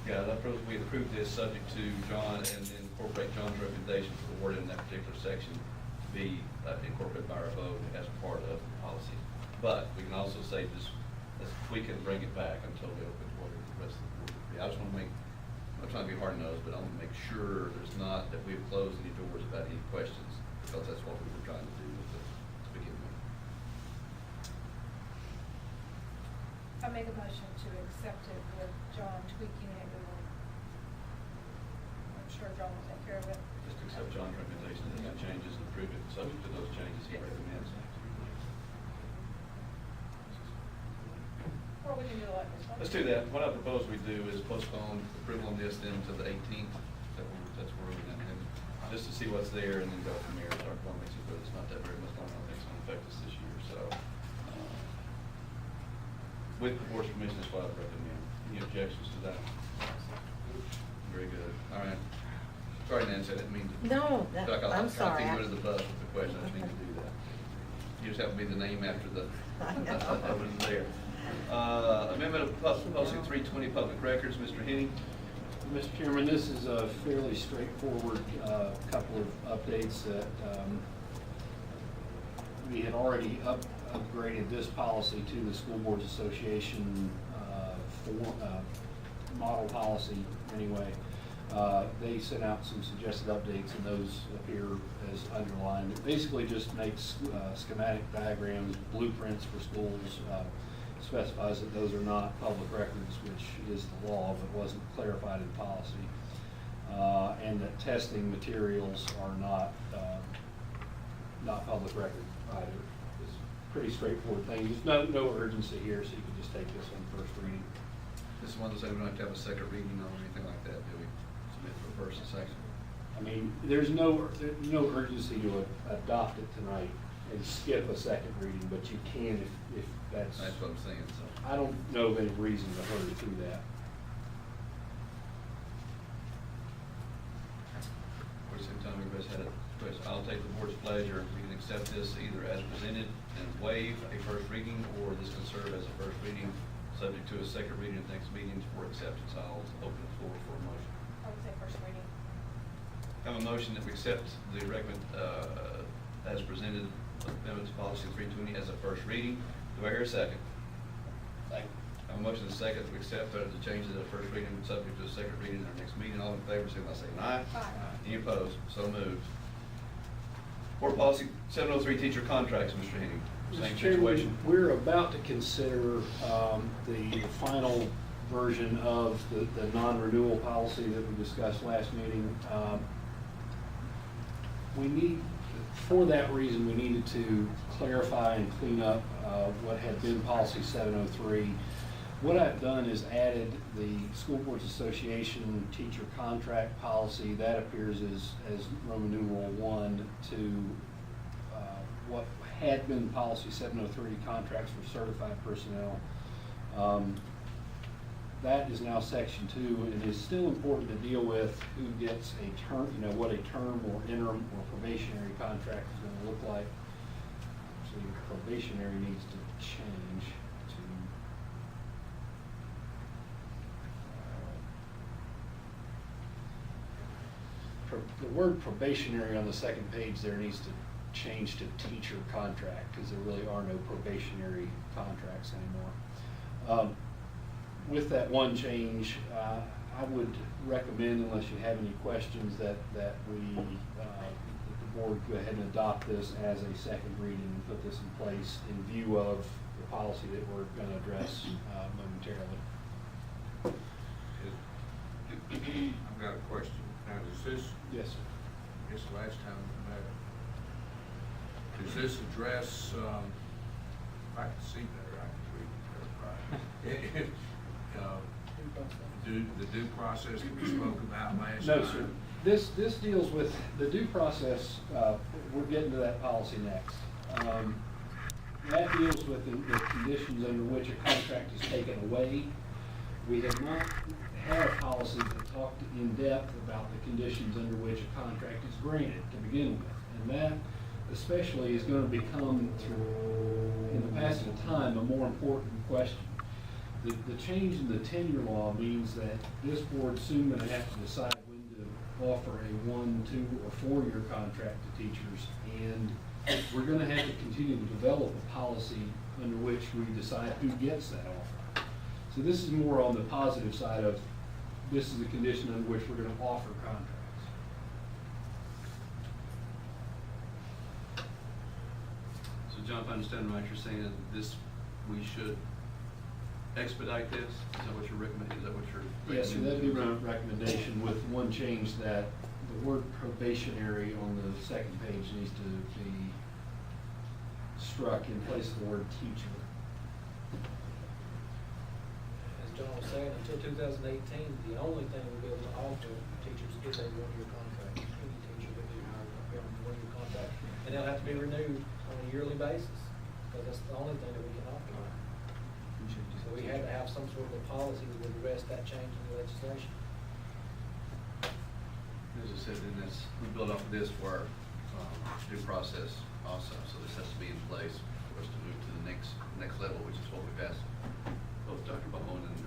Yeah, I propose we approve this subject to John and incorporate John's recommendation for the word in that particular section to be incorporated by our vote as part of the policy. But we can also say this, we can bring it back until we open to order the rest of the board. I just want to make, I'm trying to be hard-nosed, but I want to make sure there's not, that we've closed any doors about any questions, because that's what we were trying to do with it to begin with. I make a motion to accept it with John tweaking it. I'm sure John will take care of it. Just accept John's recommendation and the changes and approve it subject to those changes he recommends. Or we can do it like this one. Let's do that. What I propose we do is postpone approval on this then to the 18th. That's where we're going, and just to see what's there and then go from there. Dr. Ball makes it clear there's not that very much going on that's going to affect us this year. So With the board's permission, that's what I would recommend. Any objections to that? Very good. All right. Sorry, Nancy, I didn't mean to. No, I feel like I'm sorry. I threw you under the bus with the question. I didn't mean to do that. You just have to be the name after the, over there. Amendment of Policy 320, Public Records, Mr. Henning. Mr. Chairman, this is a fairly straightforward couple of updates that we had already upgraded this policy to the School Boards Association model policy anyway. They sent out some suggested updates, and those appear as underlined. It basically just makes schematic diagrams, blueprints for schools, specifies that those are not public records, which is the law, but wasn't clarified in policy. And that testing materials are not public record either. It's a pretty straightforward thing. There's no urgency here, so you can just take this on first reading. This is one of those things we don't have to have a second reading on or anything like that, do we? Submit for first and second. I mean, there's no urgency to adopt it tonight and skip a second reading, but you can if that's. That's what I'm saying, so. I don't know of any reason to hurry through that. At the same time, everybody's had a question. I'll take the board's pleasure. We can accept this either as presented and waive a first reading, or this can serve as a first reading, subject to a second reading at next meeting for acceptance. I'll open the floor for a motion. I would say first reading. I have a motion that we accept the recommend, as presented, amendment to policy 320 as a first reading. Do I hear a second? Second. I have a motion and a second that we accept the changes at first reading, subject to a second reading in our next meeting. All in favor, say by saying aye. Aye. Any opposed? So moved. Board policy 703, teacher contracts, Mr. Henning. Same Mr. Chairman, situation. we're about to consider the final version of the non-renewal policy that we discussed last meeting. For that reason, we needed to clarify and clean up what had been policy 703. What I've done is added the School Boards Association teacher contract policy. That appears as Roman numeral 1 to what had been policy 703, contracts for certified personnel. That is now section 2, and it's still important to deal with who gets a term, what a term or interim or probationary contract is going to look like. Actually, probationary needs to change to, the word probationary on the second page there needs to change to teacher contract, because there really are no probationary contracts anymore. With that one change, I would recommend, unless you have any questions, that the board go ahead and adopt this as a second reading and put this in place in view of the policy that we're going to address momentarily. I've got a question. Now, does this? Yes, sir. I guess the last time we met, does this address, if I can see better, I can read it. The due process that we spoke about last time? No, sir. This deals with the due process. We're getting to that policy next. That deals with the conditions under which a contract is taken away. We have not had a policy that talked in depth about the conditions under which a contract is granted to begin with. And that especially is going to become, in the passage of time, a more important question. The change in the tenure law means that this board's soon going to have to decide when to offer a 1, 2, or 4-year contract to teachers, and we're going to have to continue to develop a policy under which we decide who gets that offer. So this is more on the positive side of this is the condition under which we're going to offer contracts. So John, if I understand right, you're saying that this, we should expedite this? Is that what you're recommending? Is that what you're recommending? Yes, so that'd be my recommendation, with one change, that the word probationary on the second page needs to be struck in place of the word teacher. As John was saying, until 2018, the only thing we'll be able to offer teachers is a 1-year contract. Any teacher that we hire will be on a 1-year contract, and they'll have to be renewed on a yearly basis, because that's the only thing that we can offer. So we had to have some sort of a policy that would address that change in the legislation. As I said, and this, we build off of this for our due process also, so this has to be in place for us to move to the next level, which is what we've asked both Dr. Bowman and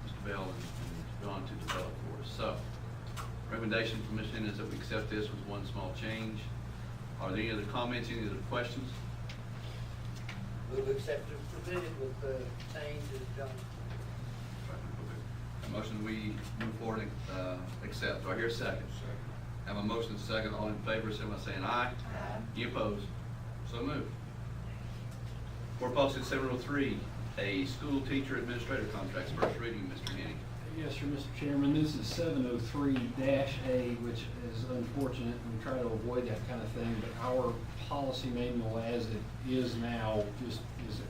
Mr. Bell and John to develop for us. So, recommendation from Ms. Henn is that we accept this with one small change. Are there any other comments, any other questions? We'll accept it presented with the changes, John. A motion we move forward and accept. Do I hear a second? Have a motion and a second. All in favor, say by saying aye. Aye. Any opposed? So moved. Board Policy 703, a school teacher administrator contracts. First reading, Mr. Henning. Yes, sir, Mr. Chairman. This is 703-A, which is unfortunate, and we try to avoid that kind of thing, but our policy manual as it is now just is,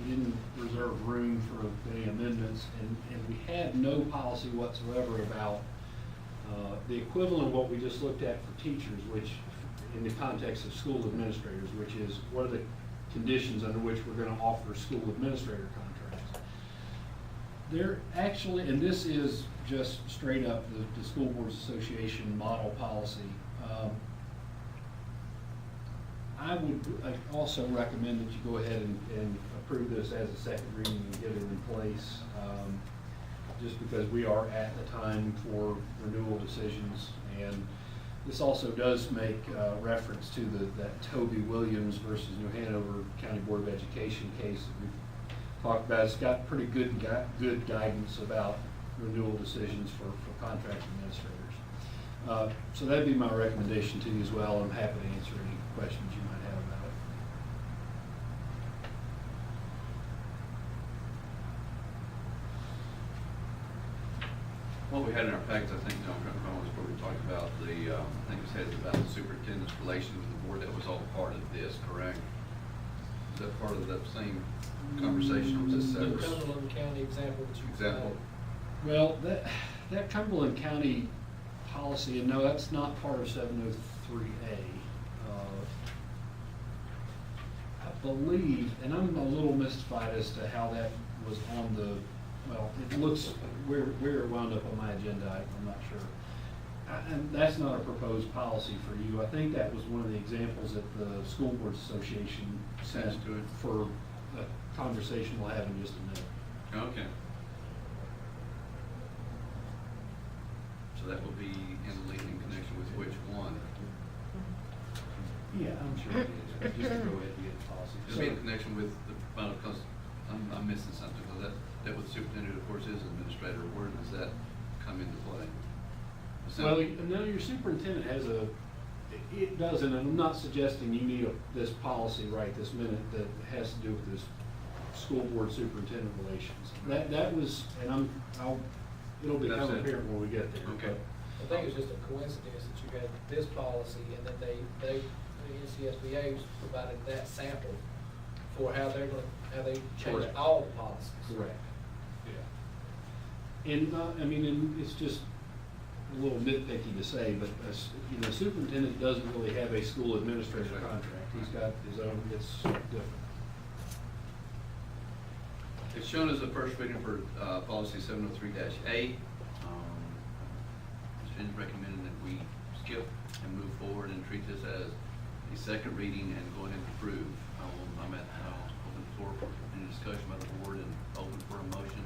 we didn't reserve room for any amendments, and we had no policy whatsoever about the equivalent of what we just looked at for teachers, which in the context of school administrators, which is what are the conditions under which we're going to offer school administrator contracts. They're actually, and this is just straight up the School Boards Association model policy. I would also recommend that you go ahead and approve this as a second reading and get it in place, just because we are at the time for renewal decisions. And this also does make reference to that Toby Williams versus New Hanover County Board of Education case that we've talked about. It's got pretty good guidance about renewal decisions for contract administrators. So that'd be my recommendation to you as well. I'm happy to answer any questions you might have about it. What we had in our packets, I think, John, was where we talked about the, I think it said about the superintendent's relation with the board. That was all part of this, correct? Is that part of that same conversation, or was this separate? The Cumberland County example that you Example. Well, that Cumberland County policy, and no, that's not part of 703A. I believe, and I'm a little mystified as to how that was on the, well, it looks, where it wound up on my agenda, I'm not sure. And that's not a proposed policy for you. I think that was one of the examples that the School Boards Association sent to it for a conversation we'll have in just a minute. Okay. So that will be in connection with which one? Yeah, I'm sure it is. Just to go ahead and get the policy. Just be in connection with the, because I'm missing something, because that with the superintendent, of course, is administrator. Where does that come into play? Well, no, your superintendent has it doesn't, and I'm not suggesting you need this policy right this minute that has to do with this school board superintendent relations. That was, and it'll become apparent when we get there. Okay. I think it's just a coincidence that you had this policy and that the NCSBA provided that sample for how they change Correct. all the policies. Correct. Yeah. And I mean, and it's just a little nitpicky to say, but the superintendent doesn't really have a school administrator contract. He's got his own. It's different. It's shown as a first reading for policy 703-A. Mr. Henry recommended that we skip and move forward and treat this as a second reading and go ahead and approve. I'm at open the floor for any discussion by the board and open for a motion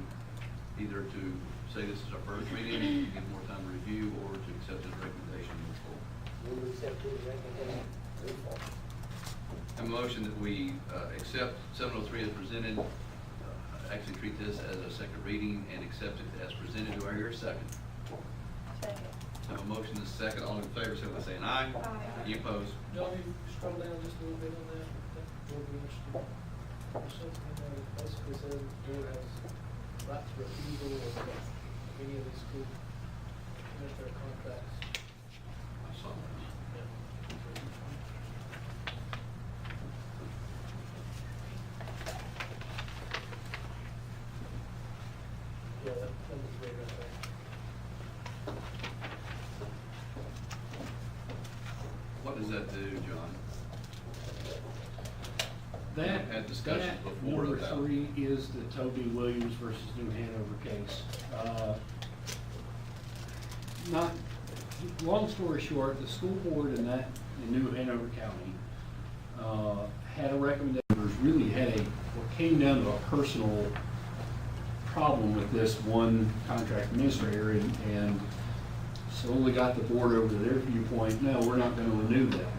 either to say this is our first reading, to give more time to review, or to accept his recommendation and move forward. We'll accept his recommendation. Move forward. A motion that we accept 703 as presented, actually treat this as a second reading and accept it as presented. Do I hear a second? Second. I have a motion and a second. All in favor, say by saying aye. Aye. Any opposed? John, you scroll down just a little bit on that. That would be interesting. Basically says the board has rights of refusal of any of these school administrative contracts. I saw that. Yeah, that was great right there. What does that do, John? That, had discussions that before number about. 3 is the Toby Williams versus New Hanover case. Not, long story short, the school board in New Hanover County, had a recommendation, really had what came down to a personal problem with this one contract administrator, and slowly got the board over to their viewpoint, no, we're not gonna renew that.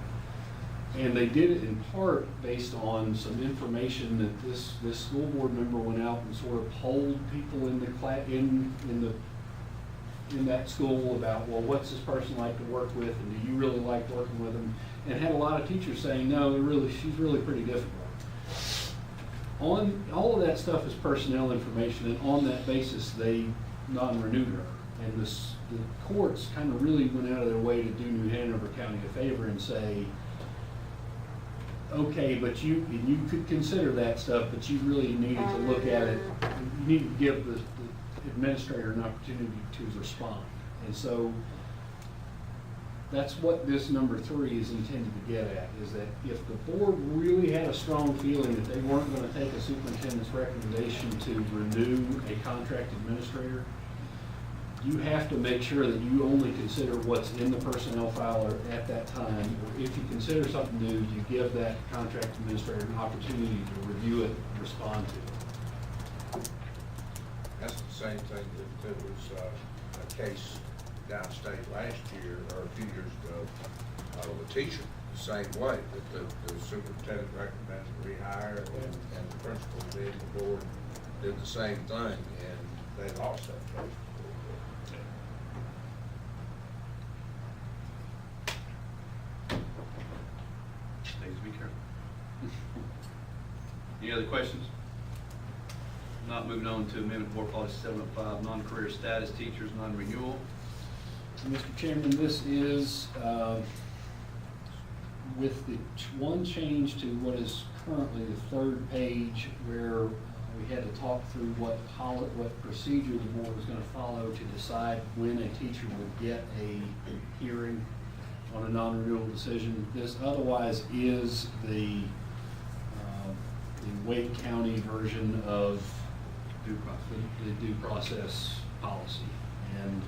And they did it in part based on some information that this school board member went out and sort of polled people in the in that school about, well, what's this person like to work with, and do you really like working with them? And had a lot of teachers saying, no, she's really pretty difficult. On, all of that stuff is personnel information, and on that basis, they non-renewed her. And the courts kind of really went out of their way to do New Hanover County a favor and say, okay, but you could consider that stuff, but you really needed to look at it. You need to give the administrator an opportunity to respond. And so that's what this number 3 is intended to get at, is that if the board really had a strong feeling that they weren't going to take a superintendent's recommendation to renew a contract administrator, you have to make sure that you only consider what's in the personnel file at that time. Or if you consider something new, you give that contract administrator an opportunity to review it and respond to it. That's the same thing that was a case downstate last year, or a few years ago, of a teacher, the same way, that the superintendent recommended rehire, and the principal did, the board did the same thing, and they lost that case. Please be careful. Any other questions? Not moving on to amendment board policy 705, non-career status teachers, non-renewal. Mr. Chairman, this is with the one change to what is currently the 3rd page, where we had to talk through what procedure the board was going to follow to decide when a teacher would get a hearing on a non-renewal decision. This otherwise is the Wake County version of the due process policy. And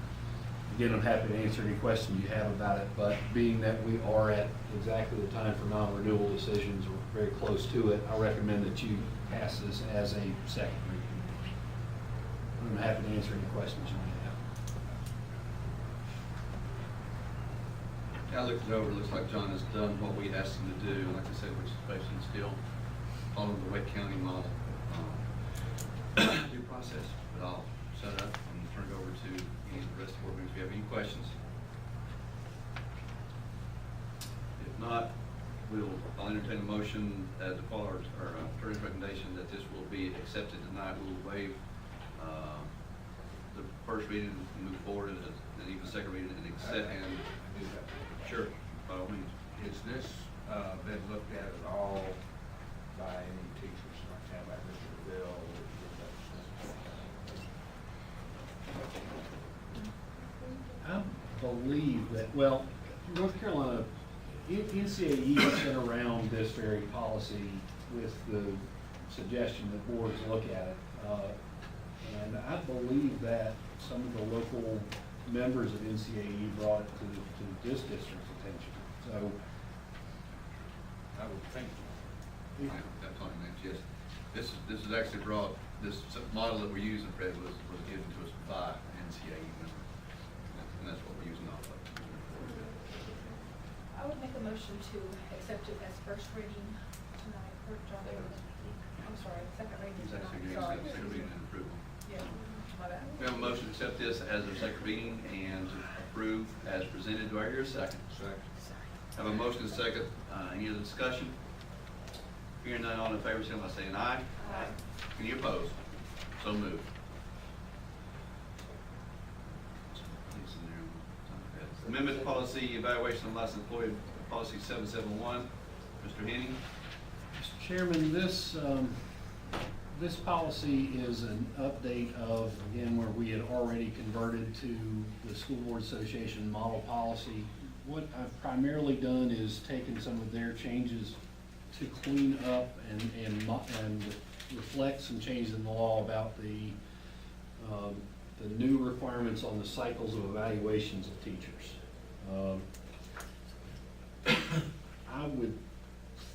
again, I'm happy to answer any questions you have about it, but being that we are at exactly the time for non-renewal decisions, or very close to it, I recommend that you pass this as a second reading. I'm happy to answer any questions you may have. I looked it over, it looks like John has done what we asked him to do, like I said, which is basically still following the Wake County model due process. But I'll shut up and turn it over to any of the rest of the board members if you have any questions. If not, I'll entertain a motion to follow our attorney's recommendation that this will be accepted tonight. We will waive the first reading and move forward, and even the second reading and accept. And sure, by all means. Is this been looked at all by any teachers, like how about Mr. Bill? I believe that, well, North Carolina, NCAE has been around this very policy with the suggestion that boards look at it. And I believe that some of the local members of NCAE brought it to this district's attention. So I would think. That's on yes. This is actually brought, this model that we're using, Fred, was given to us by NCAE members. And that's what we're using off of. I would make a motion to accept it as first reading tonight. I'm sorry, second reading It's actually tonight. getting second reading and approval. Yeah, my bad. We have a motion to accept this as a second reading and to approve as presented. Do I hear a second? Second. Have a motion and a second. Any other discussion? Hearing none, all in favor, signify by saying aye. Aye. Any opposed? So moved. Amendment to policy evaluation of licensed employee, policy 771. Mr. Henning. Mr. Chairman, this policy is an update of, again, where we had already converted to the School Board Association model policy. What I've primarily done is taken some of their changes to clean up and reflect some changes in the law about the new requirements on the cycles of evaluations of teachers. I would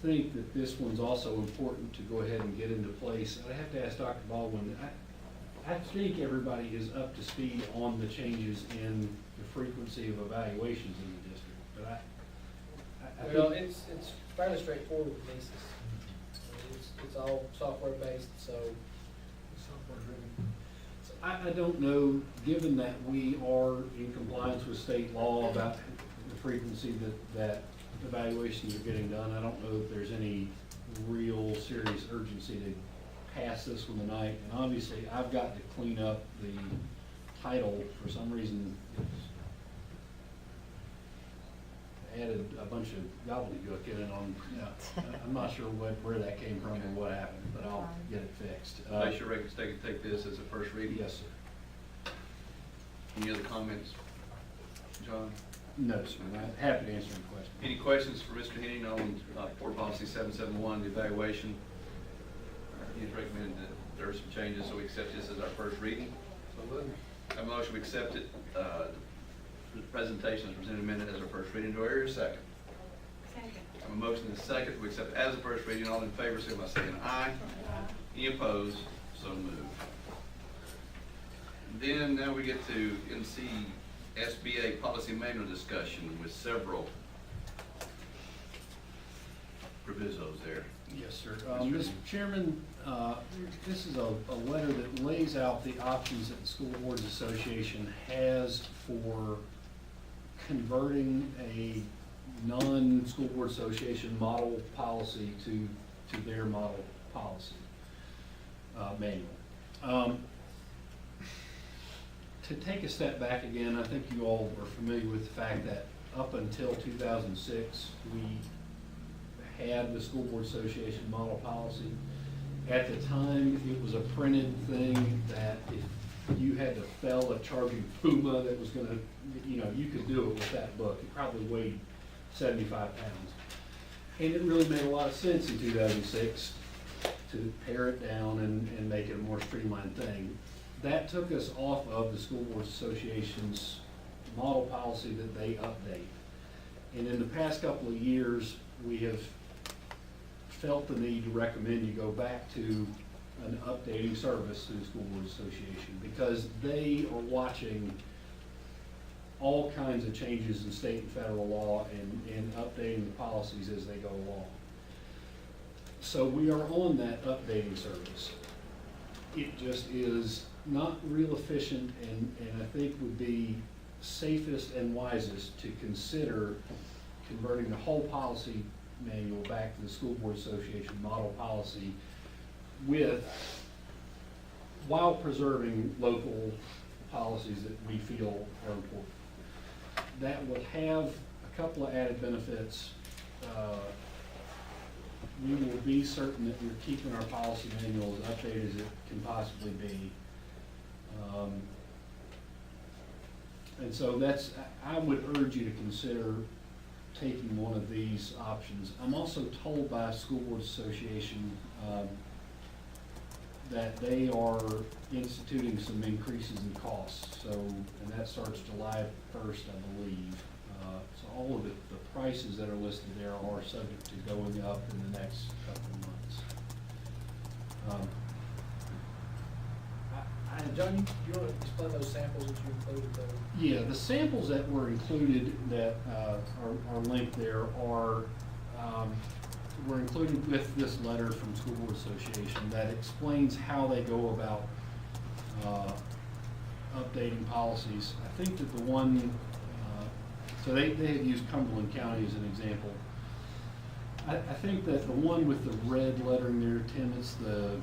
think that this one's also important to go ahead and get into place. I'd have to ask Dr. Baldwin, I think everybody is up to speed on the changes in the frequency of evaluations in the district, but I Well, think. it's fairly straightforward with NESIS. It's all software based, so. I don't know, given that we are in compliance with state law about the frequency that evaluations are getting done, I don't know if there's any real serious urgency to pass this one tonight. And obviously, I've got to clean up the title. For some reason, it's added a bunch of gobbledygook in it on, I'm not sure where that came from or what happened, but I'll get it fixed. Make sure records take this as a first reading? Yes, sir. Any other comments, John? No, sir. I'm happy to answer any questions. Any questions for Mr. Henning on Board Policy 771, the evaluation? He's recommended that there are some changes, so we accept this as our first reading. A motion we accept it, the presentation is presented in a minute as our first reading. Do I hear a second? Second. I have a motion and a second. We accept it as a first reading. All in favor, say by saying aye. Any opposed? So moved. Then now we get to SBA policy manual discussion with several provisos there. Yes, sir. Mr. Chairman, this is a letter that lays out the options that the School Boards Association has for converting a non-School Board Association model policy to their model policy manual. To take a step back again, I think you all are familiar with the fact that up until 2006, we had the School Board Association model policy. At the time, it was a printed thing that if you had to fell a charging puma that was gonna, you could do it with that book. It probably weighed 75 pounds. And it really made a lot of sense in 2006 to pare it down and make it a more streamlined thing. That took us off of the School Board Association's model policy that they update. And in the past couple of years, we have felt the need to recommend you go back to an updating service through the School Board Association because they are watching all kinds of changes in state and federal law and updating the policies as they go along. So we are on that updating service. It just is not real efficient and I think would be safest and wisest to consider converting the whole policy manual back to the School Board Association model policy while preserving local policies that we feel are important. That will have a couple of added benefits. We will be certain that we're keeping our policy manual as updated as it can possibly be. And so I would urge you to consider taking one of these options. I'm also told by School Board Association that they are instituting some increases in costs. So, and that starts July 1st, I believe. So all of the prices that are listed there are subject to going up in the next couple of months. John, you want to explain those samples that you included though? Yeah, the samples that were included that are linked there were included with this letter from School Board Association that explains how they go about updating policies. I think that the one, so they have used Cumberland County as an example. I think that the one with the red lettering there, Tim, it's the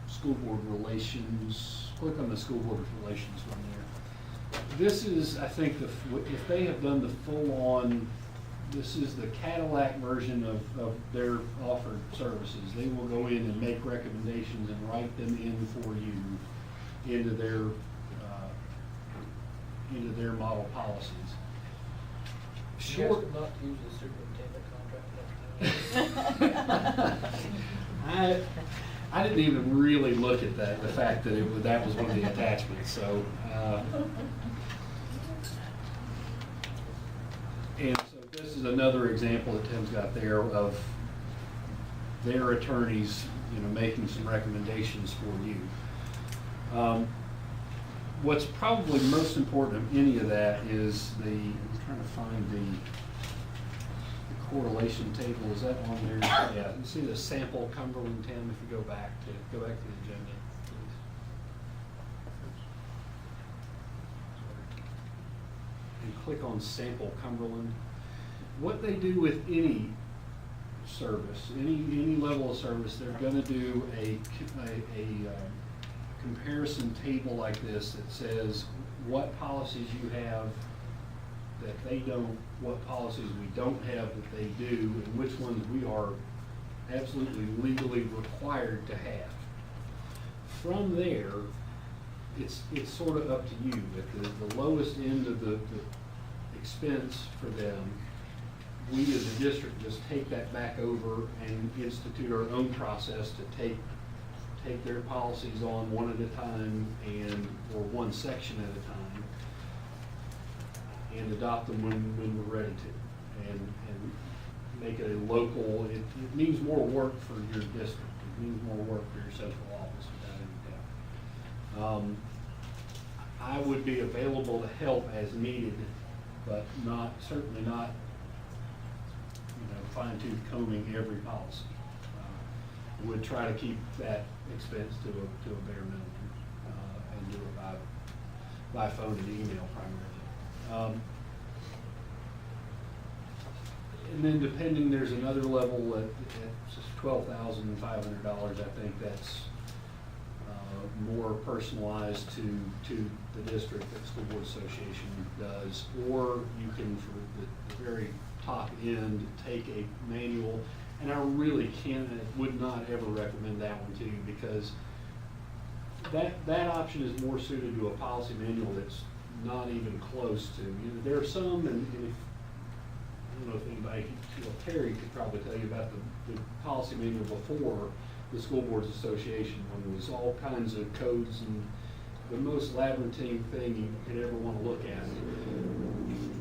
School Board Relations. Click on the School Board Relations one there. This is, I think, if they have done the full-on, this is the Cadillac version of their offered services. They will go in and make recommendations and write them in for you into their model policies. You asked them not to use the superintendent contract. I didn't even really look at that, the fact that that was one of the attachments, so. And so this is another example that Tim's got there of their attorneys, making some recommendations for you. What's probably most important of any of that is I'm trying to find the correlation table. Is that on there? Yeah, you see the sample Cumberland, Tim, if you go back to the agenda, please. And click on sample Cumberland. What they do with any service, any level of service, they're going to do a comparison table like this that says what policies you have that they don't, what policies we don't have that they do, and which ones we are absolutely legally required to have. From there, it's sort of up to you. At the lowest end of the expense for them, we as a district just take that back over and institute our own process to take their policies on one at a time or one section at a time and adopt them when we're ready to and make it a local. It means more work for your district. It means more work for your central office without any doubt. I would be available to help as needed, but certainly not fine-tooth combing every policy. Would try to keep that expense to a bare minimum and do it by phone and email primarily. And then depending, there's another level at $12,500. I think that's more personalized to the district that School Board Association does, or you can, for the very top end, take a manual. And I really would not ever recommend that one to you, because that option is more suited to a policy manual that's not even close to. There are some, and if, I don't know if anybody, Terry could probably tell you about the policy manual before the School Boards Association, when there was all kinds of codes and the most labyrinthine thing you could ever want to look at.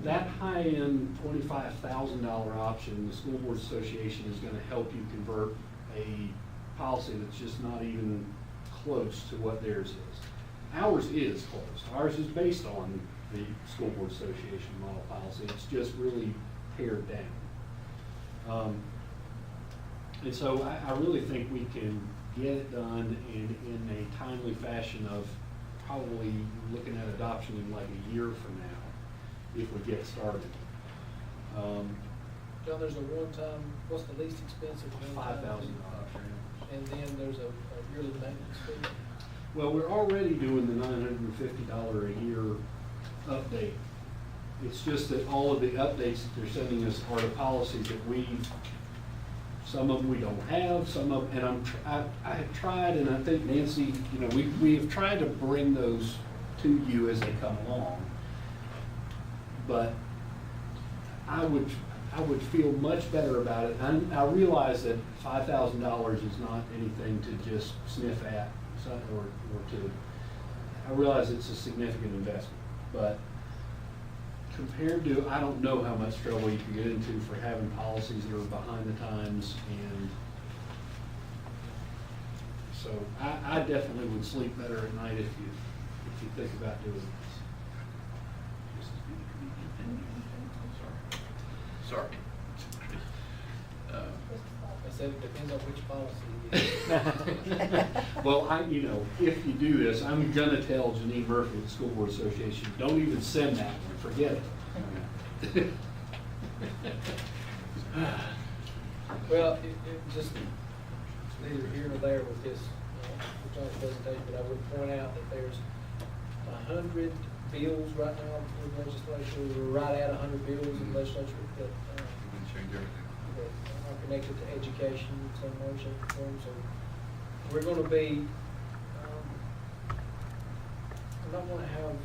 That high-end $25,000 option, the School Board Association is going to help you convert a policy that's just not even close to what theirs is. Ours is close. Ours is based on the School Board Association model policy. It's just really pared down. And so I really think we can get it done in a timely fashion of probably looking at adoption in like a year from now, if we get started. John, there's a one-time, what's the least expensive? $5,000. And then there's a yearly maintenance fee? Well, we're already doing the $950 a year update. It's just that all of the updates that they're sending us are the policies that some of them we don't have, some of, and I have tried, and I think Nancy, we have tried to bring those to you as they come along. But I would feel much better about it. And I realize that $5,000 is not anything to just sniff at, or to. I realize it's a significant investment, but compared to, I don't know how much trouble you can get into for having policies that are behind the times, and so I definitely would sleep better at night if you think about doing this. Sorry. I said it depends on which policy you get. Well, if you do this, I'm gonna tell Janine Murphy at the School Board Association, don't even send that one, forget it. Well, it just, it's neither here nor there with this John's presentation, but I would point out that there's 100 bills right now with legislature. We're right at 100 bills in legislature that are connected to education in some way, shape, or form. So we're going to be, I'm not going to have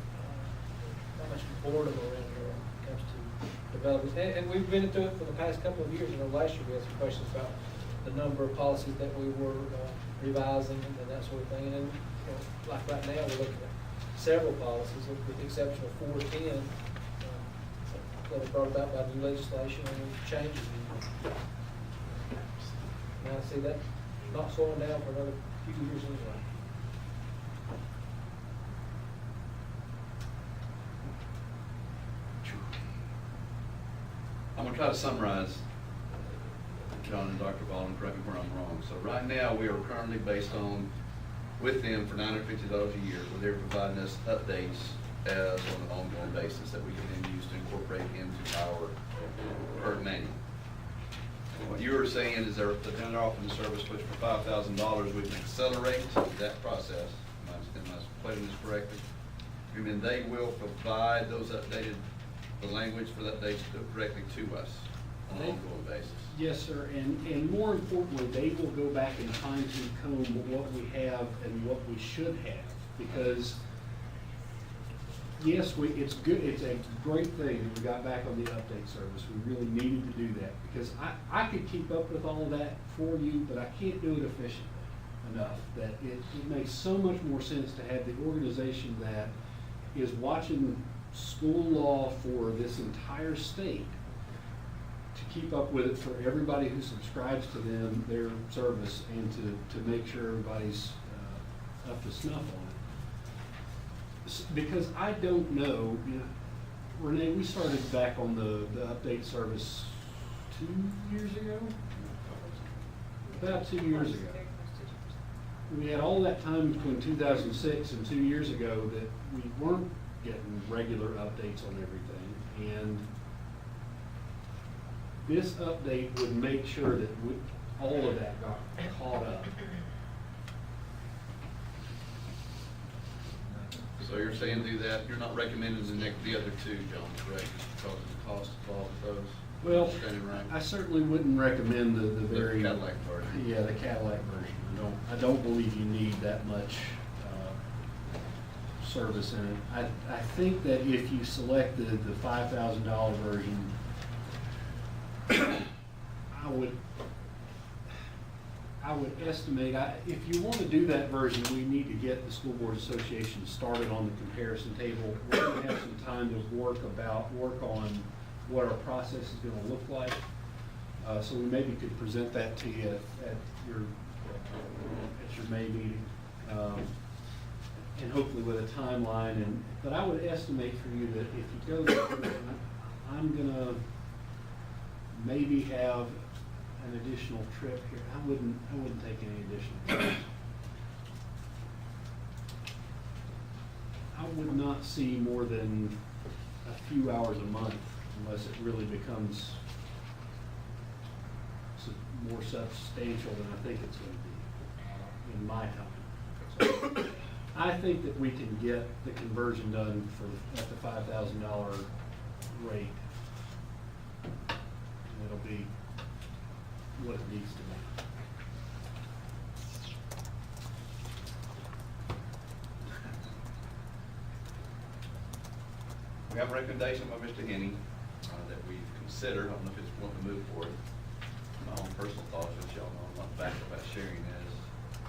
not much boredom around here when it comes to developing, and we've been into it for the past couple of years. You know, last year we had some questions about the number of policies that we were revising and that sort of thing. And then, you know, like right now, we're looking at several policies, with the exception of 410, that are brought about by new legislation and changes. And I see that not slowing down for another few years anyway. I'm gonna try to summarize, John and Dr. Baldwin, correct me where I'm wrong. So right now, we are currently based on, with them for $950 a year, where they're providing us updates as on an ongoing basis that we can then use to incorporate into our current manual. And what you were saying is that they're offering the service, which for $5,000, we can accelerate that process. Am I putting this correctly? And then they will provide those updated, the language for that updates directly to us on an ongoing basis. Yes, sir, and more importantly, they will go back and fine-tune comb what we have and what we should have, because yes, it's good, it's a great thing that we got back on the update service. We really needed to do that, because I could keep up with all of that for you, but I can't do it efficiently enough. That it makes so much more sense to have the organization that is watching school law for this entire state to keep up with it for everybody who subscribes to them, their service, and to make sure everybody's up to snuff on it. Because I don't know, you know, Renee, we started back on the update service 2 years ago? About 2 years ago. We had all that time between 2006 and 2 years ago that we weren't getting regular updates on everything. And this update would make sure that all of that got caught up. So you're saying do that, you're not recommending the other two, John, correct? Because of the cost involved with those? Well, Understanding right? I certainly wouldn't recommend the very. The Cadillac version. Yeah, the Cadillac version. I don't believe you need that much service in it. I think that if you select the $5,000 version, I would estimate, if you want to do that version, we need to get the School Board Association started on the comparison table. We're going to have some time to work on what our process is going to look like. So we maybe could present that to you at your May meeting, and hopefully with a timeline. But I would estimate for you that if you go that version, I'm gonna maybe have an additional trip here. I wouldn't take any additional trips. I would not see more than a few hours a month unless it really becomes more substantial than I think it's going to be in my time. So I think that we can get the conversion done at the $5,000 rate. And it'll be what it needs to be. We have a recommendation by Mr. Henning that we've considered. I don't know if it's want to move forward. My own personal thoughts, which y'all know I'm not back about sharing, is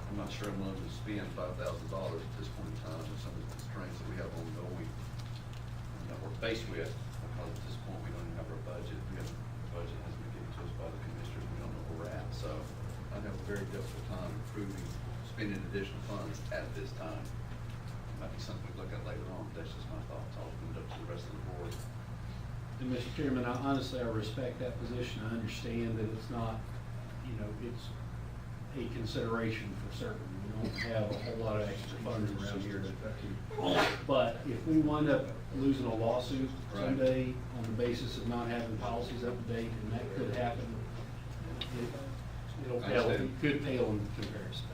I'm not sure I'm willing to spend $5,000 at this point in time with some of the constraints that we have ongoing and that we're faced with, because at this point we don't even have our budget. The budget hasn't been given to us by the commissioners. We don't know where we're at. So I have a very difficult time approving spending additional funds at this time. It might be something we look at later on. That's just my thoughts. I'll leave it up to the rest of the board. And Mr. Chairman, honestly, I respect that position. I understand that it's not, it's a consideration for certain. We don't have a whole lot of extra funds around here but if we wind up losing a lawsuit someday on the basis of not having policies up to date, and that could happen, it could pale in comparison.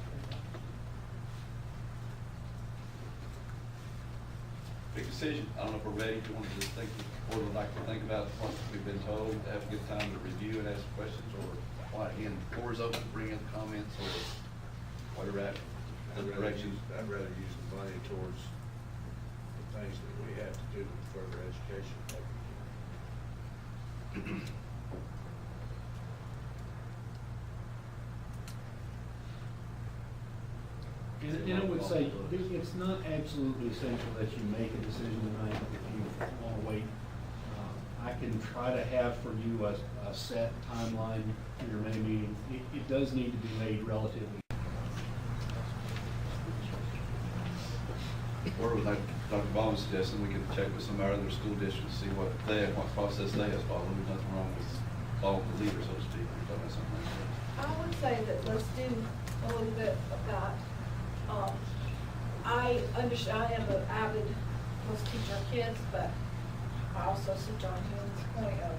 Big decision. I don't know if we're ready. If you want to just think, or would like to think about what we've been told, have a good time to review and ask questions, or why, again, the floor is open to bring in comments or whatever at the direction. I'd rather use the money towards the things that we have to do with further education. And I would say, it's not absolutely essential that you make a decision tonight if you want to wait. I can try to have for you a set timeline for your May meeting. It does need to be made relatively. Or with Dr. Baldwin suggesting, we could check with some of our other school districts, see what process they have followed. There's nothing wrong with following the leader, so to speak. We're talking about something like that. I would say that let's do a little bit of that. I understand, I am an avid, let's teach our kids, but I also see John Hume's point of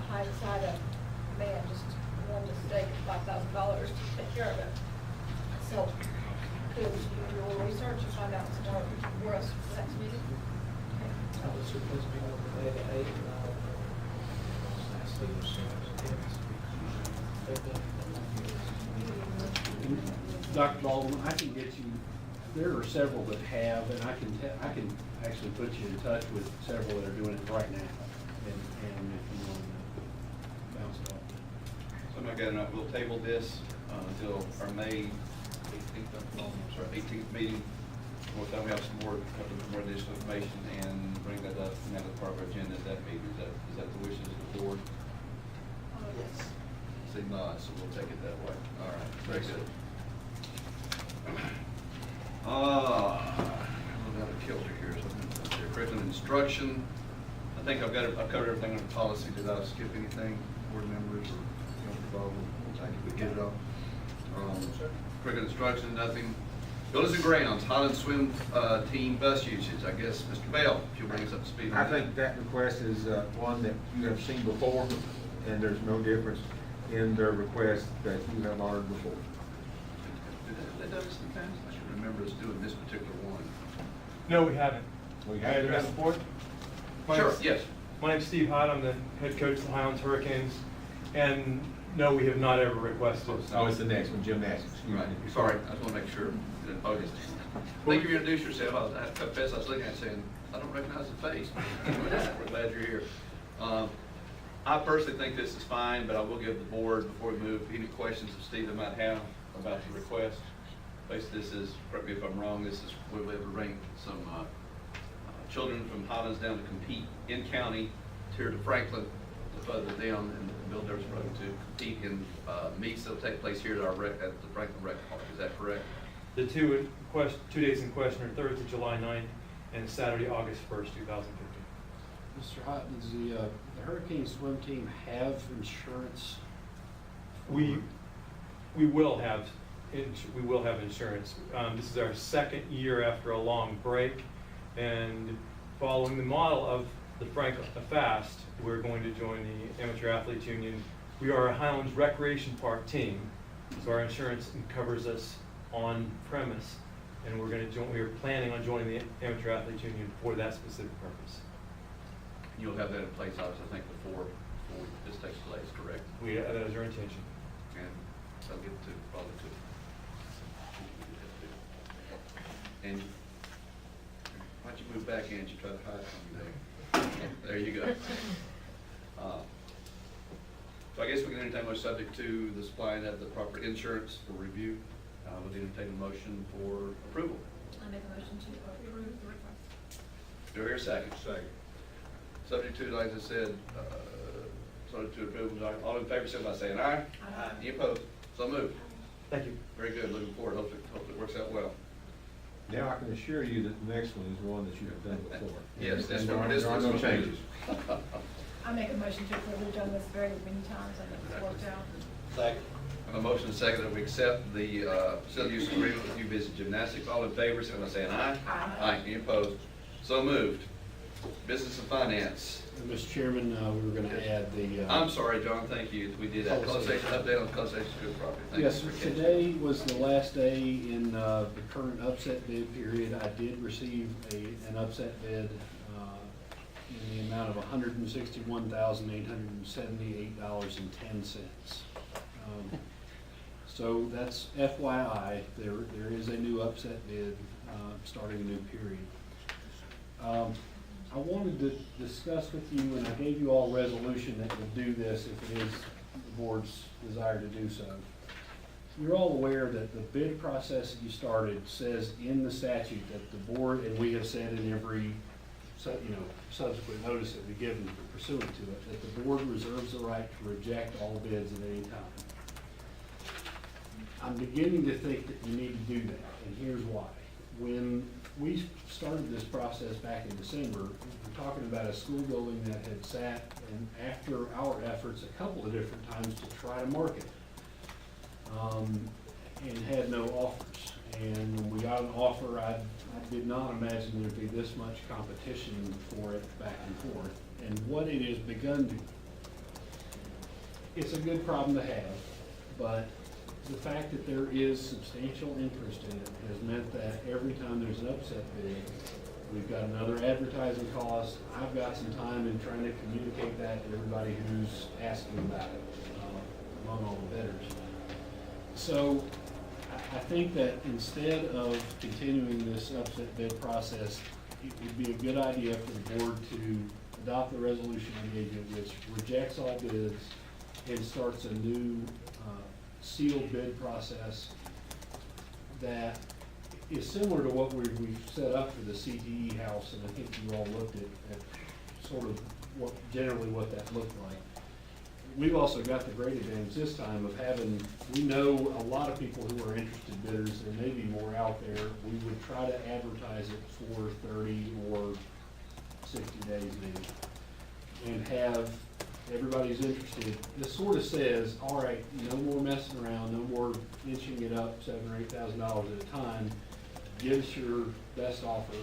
hindsight of, man, just one mistake of $5,000 to take care of it. So, could you do a little research and find out some more for us for the next meeting? I was supposed to be on the day at 8, and Dr. Baldwin, I can get you, there are several that have, and I can actually put you in touch with several that are doing it right now. And if you want to bounce it off. So I'm gonna, we'll table this until our May 18th meeting. More time we have some more additional information and bring that up and have it part of our agenda at that meeting. Is that the wishes of the board? Yes. See nod, so we'll take it that way. All right, very good. A little out of kilter here. So curriculum instruction. I think I've covered everything on the policy. Did I skip anything, board members or I think we get it all. Curriculum instruction, nothing. Buildings and grounds, Highland Swim team bus usage. I guess Mr. Bell, if you'll bring us up to speed on I that. think that request is one that you have seen before, and there's no difference in their request that you have honored before. Have they done this in the past? I should remember us doing this particular one. No, we haven't. We Can I address the board? Sure, yes. My name's Steve Hyde. I'm the head coach of the Highlands Hurricanes. And no, we have not ever requested. Oh, it's the next one, gymnastics. Right, sorry, I just want to make sure. Okay. Thank you for introducing yourself. I confess I was looking at it saying, I don't recognize the face. We're glad you're here. I personally think this is fine, but I will give the board, before we move, any questions that Steve might have about the request. Basically, this is, correct me if I'm wrong, this is where we have to bring some children from Highlands down to compete in county, here to Franklin, to further down and build their program to compete in meets that will take place here at the Franklin Rec Park. Is that correct? The two days in question are Thursday, July 9th and Saturday, August 1st, 2015. Mr. Houghton, does the Hurricane swim team have insurance? We will have insurance. This is our second year after a long break, and following the model of the Franklin Fast, we're going to join the Amateur Athletes Union. We are a Highlands Recreation Park team, so our insurance covers us on premise, and we are planning on joining the Amateur Athletes Union for that specific purpose. You'll have that in place, obviously, I think, before this takes place, correct? That is our intention. And I'll get to probably to. And why'd you move back in? You try to hide from me there. There you go. So I guess we can entertain a motion subject to the supplying of the proper insurance for review. We'll entertain a motion for approval. I make a motion to approve the request. Do I hear a second? Second. Subject to, like I said, subject to approval. All in favor, say by saying aye. Aye. Any opposed? So moved. Thank you. Very good. Looking forward. Hope it works out well. Now I can assure you that the next one is one that you have done before. Yes, that's And what there are no changes. I make a motion to approve. We've done this very many times and it's worked out. Second. I have a motion and a second that we accept the facility use agreement with New Visit Gymnastics. All in favor, say by saying aye. Aye. Aye. Any opposed? So moved. Business and Finance. Mr. Chairman, we were going to add the... I'm sorry, John, thank you. We did that. Consultation update on consultation of good property. Thank Yes, you for catching today was the last day in the current upset bid period. I did receive an upset bid in the amount of $161,878.10. So that's FYI, there is a new upset bid starting a new period. I wanted to discuss with you, and I gave you all a resolution that would do this if it is the board's desire to do so. You're all aware that the bid process that you started says in the statute that the board, and we have said in every subsequent notice that we give them pursuant to it, that the board reserves the right to reject all bids at any time. I'm beginning to think that you need to do that, and here's why. When we started this process back in December, we're talking about a school building that had sat, and after our efforts a couple of different times to try to market it, and had no offers. And when we got an offer, I did not imagine there'd be this much competition for it back and forth. And what it has begun to, it's a good problem to have, but the fact that there is substantial interest in it has meant that every time there's an upset bid, we've got another advertising cost. I've got some time in trying to communicate that to everybody who's asking about it, among all the bidders. So I think that instead of continuing this upset bid process, it would be a good idea for the board to adopt the resolution I gave you, which rejects all bids and starts a new sealed bid process that is similar to what we've set up for the CTE house, and I think you all looked at sort of generally what that looked like. We've also got the great advantage this time of having, we know a lot of people who are interested bidders. There may be more out there. We would try to advertise it for 30 or 60 days maybe, and have everybody's interested. This sort of says, all right, no more messing around, no more inching it up $7,000 or $8,000 at a time. Give us your best offer.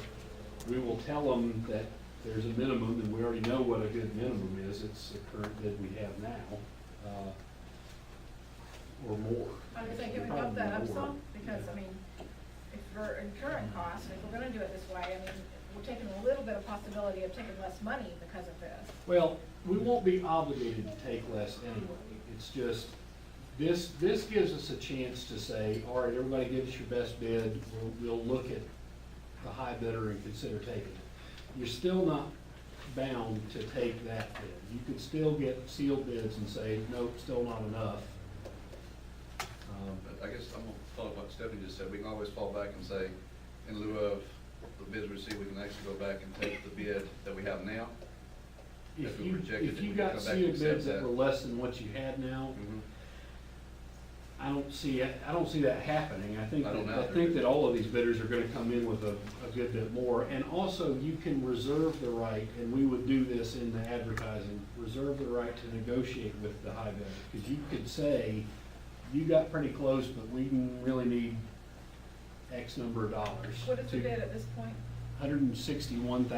We will tell them that there's a minimum, and we already know what a good minimum is. It's the current bid we have now, or more. I was thinking we bump that up some, because, I mean, if we're incurring costs, and if we're gonna do it this way, I mean, we're taking a little bit of possibility of taking less money because of this. Well, we won't be obligated to take less anyway. It's just, this gives us a chance to say, all right, everybody give us your best bid. We'll look at the high bidder and consider taking it. You're still not bound to take that bid. You could still get sealed bids and say, nope, still not enough. But I guess I'm gonna follow up what Stephanie just said. We can always fall back and say, in lieu of the bids we receive, we can actually go back and take the bid that we have now. If we you, reject it, if then you we can got come back and sealed accept bids that were less than what you had now, I don't see that happening. I think that all of these bidders are gonna come in with a good bit more. And also, you can reserve the right, and we would do this in the advertising, reserve the right to negotiate with the high bidder. Because you could say, you got pretty close, but we really need X number of dollars. What is the bid at this point? $161,878.10.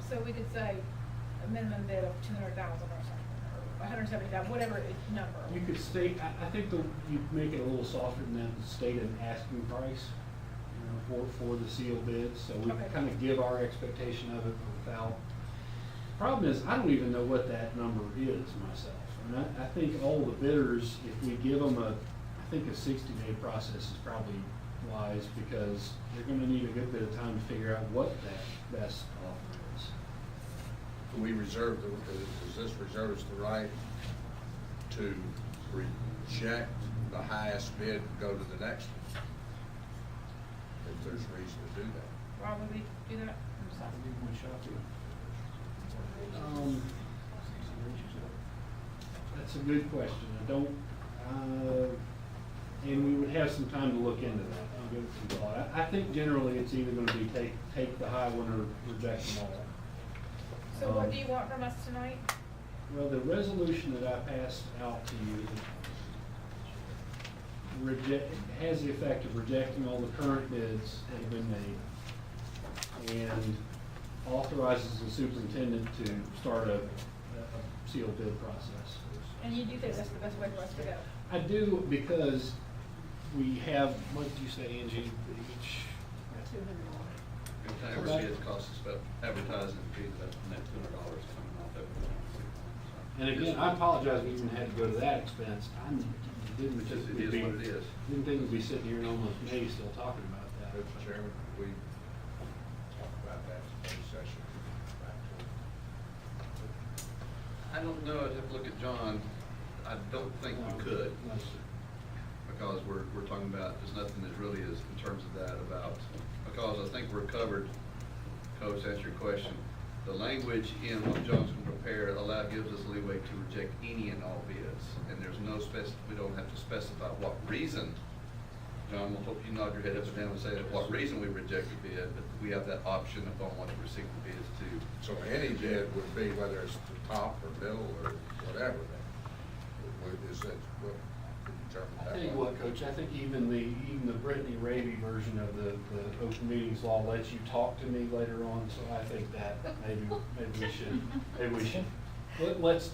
So we could say a minimum bid of 200,000 or something, or 170,000, whatever number. You could state, I think you'd make it a little softer than that, state an asking price, for the sealed bids. So we kind of give our expectation of it without. Problem is, I don't even know what that number is myself. And I think all the bidders, if we give them I think a 60-day process is probably wise, because they're gonna need a good bit of time to figure out what that best offer is. We reserve does this reserve us the right to reject the highest bid and go to the next one? If there's reason to do that. Why would we do that? That's a good question. I don't, and we would have some time to look into that. I'll give it some thought. I think generally it's either gonna be take the high one or reject them all. So what do you want from us tonight? Well, the resolution that I passed out to you has the effect of rejecting all the current bids that have been made, and authorizes the superintendent to start a sealed bid process. And you do think that's the best way for us to go? I do, because we have, what did you say, Angie, each? Every bid costs us about advertising fees, about net $200 coming off every. And again, I apologize we even had to go to that expense. I didn't It is think what it is. Didn't think we'd be sitting here in almost May still talking about that. Mr. Chairman, don't know, I'd have to look at John. I don't think we could. Because we're talking about, there's nothing that really is in terms of that about, because I think we're covered, Coach, to answer your question. The language in what John's going to prepare gives us leeway to reject any and all bids. And there's no we don't have to specify what reason. John, we'll hope you nod your head up and down and say that what reason we reject the bid, but we have that option upon what to receive the bids to. So any bid would be, whether it's the top or middle or whatever, is that what you determine that? I tell you what, Coach, I think even the Brittany Ravy version of the open meetings law lets you talk to me later on, so I think that maybe we should,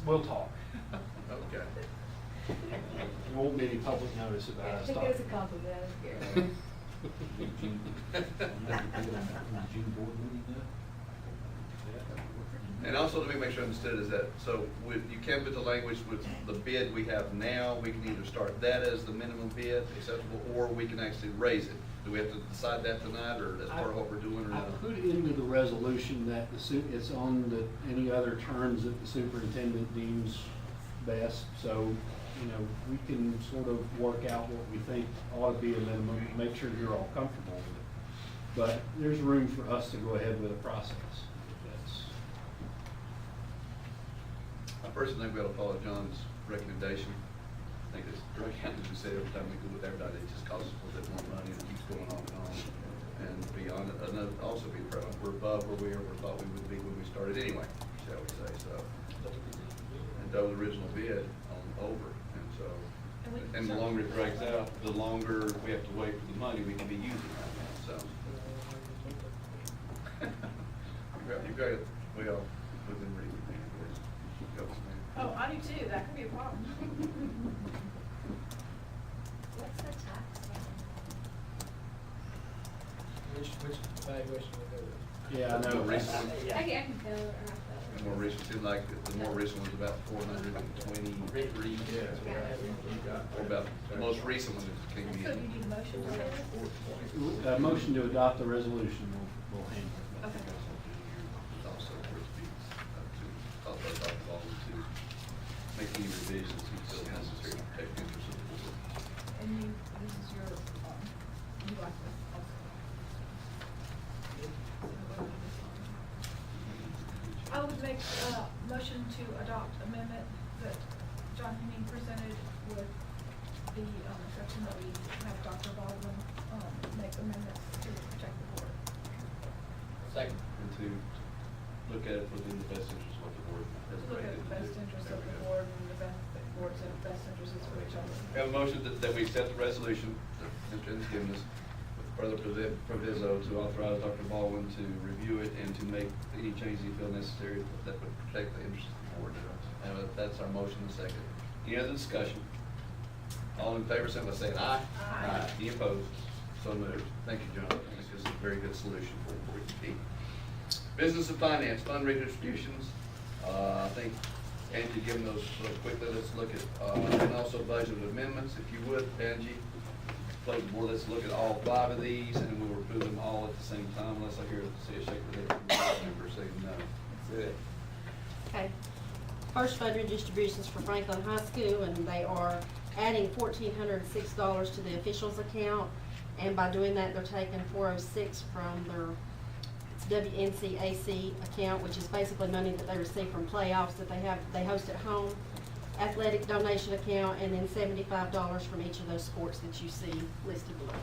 we'll talk. Okay. There won't be any public notice about us I think talking. it's a compliment. And also, let me make sure I understood is that, so you can put the language with the bid we have now, we can either start that as the minimum bid acceptable, or we can actually raise it. Do we have to decide that tonight, or that's part of what we're doing, or I not? put into the resolution that it's on any other terms that the superintendent deems best, so, we can sort of work out what we think ought to be a minimum, make sure you're all comfortable with it. But there's room for us to go ahead with a process. I personally think we ought to follow John's recommendation. I think it's direct as we said, every time we go with everybody, it just costs us a little bit more money, and it keeps going on and on. And beyond it, and also be proud, we're above where we ever thought we would be when we started anyway, shall we say, so. And double the original bid over, and so, and the longer it drags out, the longer we have to wait for the money we can be using right now, so. You got it, well, within reason. Oh, I do too, that could be a problem. What's the tax? Which evaluation we go with? Yeah, I know. More recent, I can tell or not tell. the more recent, seemed like the more recent one's about 423. Or about, the most recent one that came in. So you need a motion for that? A motion to adopt the resolution will handle it. Okay. Also, for it to be, Dr. Baldwin to make any revisions he feels necessary to protect the interests of the board. And this is your, you like this also? I would make a motion to adopt amendment that John Henning presented with the section that we have Dr. Baldwin make amendments to protect the board. Second. And to look at it within the best interest of what the board has Look at directed the to do. best interest There of we the go. board and the board's best interest is for each other. We have a motion that we accept the resolution that Mr. Ennis given us with further proviso to authorize Dr. Baldwin to review it and to make any changes he feels necessary that would protect the interests of the board. And that's our motion and second. Any other discussion? All in favor, say by saying aye. Aye. Any opposed? So moved. Thank you, John. I think this is a very good solution for you. Business and finance, fund redistributions. I think Angie given those sort of quickly. Let's look at, and also budget amendments, if you would, Angie. Please, board, let's look at all 5 of these, and we will approve them all at the same time, unless I hear see a shake of the head from the member saying no. That's it. Okay. First fund redistributions for Franklin High School, and they are adding $1,406 to the officials account. And by doing that, they're taking $406 from their WNCAC account, which is basically money that they receive from playoffs that they host at home, athletic donation account, and then $75 from each of those sports that you see listed below.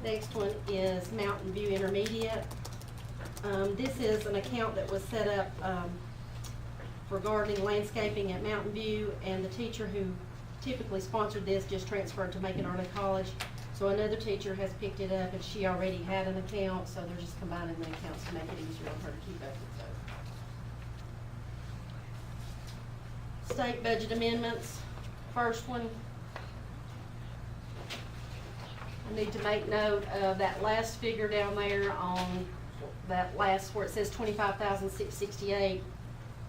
Next one is Mountain View Intermediate. This is an account that was set up for gardening, landscaping at Mountain View, and the teacher who typically sponsored this just transferred to Macon Early College. So another teacher has picked it up, and she already had an account, so they're just combining the accounts to make it easier on her to keep up with those. State budget amendments. First one, I need to make note of that last figure down there on that last, where it says $25,668.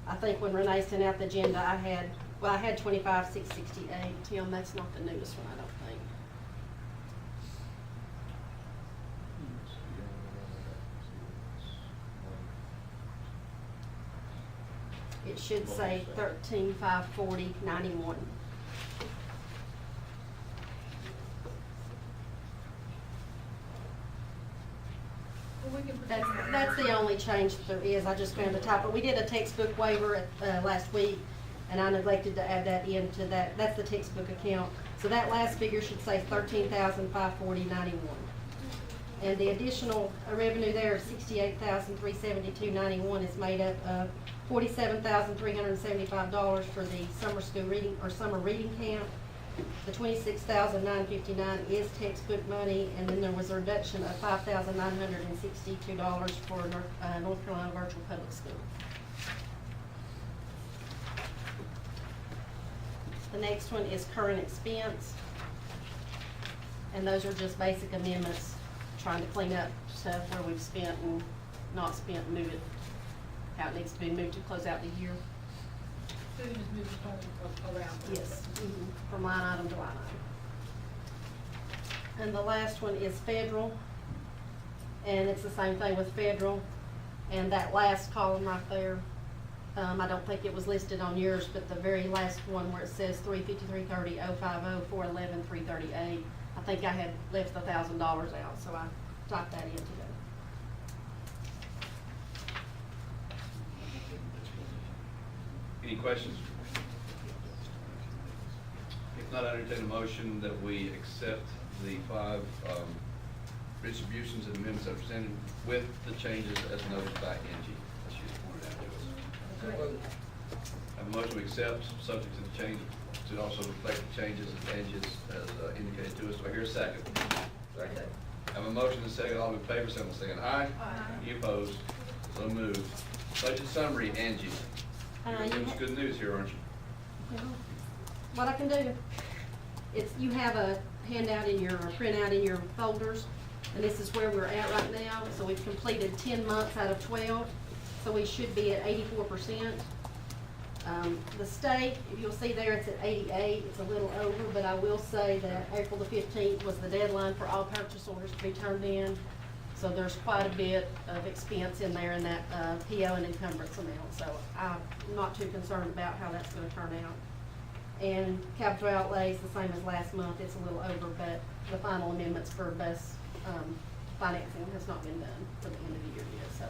I think when Renee sent out the agenda, I had $25,668. Tim, that's not the newest one, I don't think. should say 13,540.91. Well, we can put That's the only change that there is. I just found the typo. We did a textbook waiver last week, and I neglected to add that into that. That's the textbook account. So that last figure should say 13,540.91. And the additional revenue there of 68,372.91 is made up of $47,375 for the summer school reading or summer reading camp. The $26,959 is textbook money, and then there was a reduction of $5,962 for North Carolina Virtual Public School. The next one is current expense, and those are just basic amendments, trying to clean up stuff where we've spent and not spent, move it how it needs to be moved to close out the year. Food is moving around. Yes, from line item to line item. And the last one is federal, and it's the same thing with federal. And that last column right there, I don't think it was listed on yours, but the very last one where it says 353.30, 050, 411, 338, I think I had left $1,000 out, so I typed that in today. Any questions? If not, I entertain a motion that we accept the 5 distributions and amendments that are presented with the changes as noted by Angie, as she's pointed out to us. I have a motion to accept, subject to the change, to also reflect the changes as Angie has indicated to us. Do I hear a second? Second. I have a motion and a second. All in favor, say aye. Aye. Any opposed? So moved. Budget summary, Angie. You're gonna give us good news here, aren't you? Well, what I can do, you have a handout in your, or printout in your folders, and this is where we're at right now. So we've completed 10 months out of 12, so we should be at 84%. The state, if you'll see there, it's at 88. It's a little over, but I will say that April the 15th was the deadline for all purchase orders to be turned in. So there's quite a bit of expense in there in that PO and encumbrance amount. So I'm not too concerned about how that's going to turn out. And capital outlay is the same as last month. It's a little over, but the final amendments for bus financing has not been done for the end of the year yet. So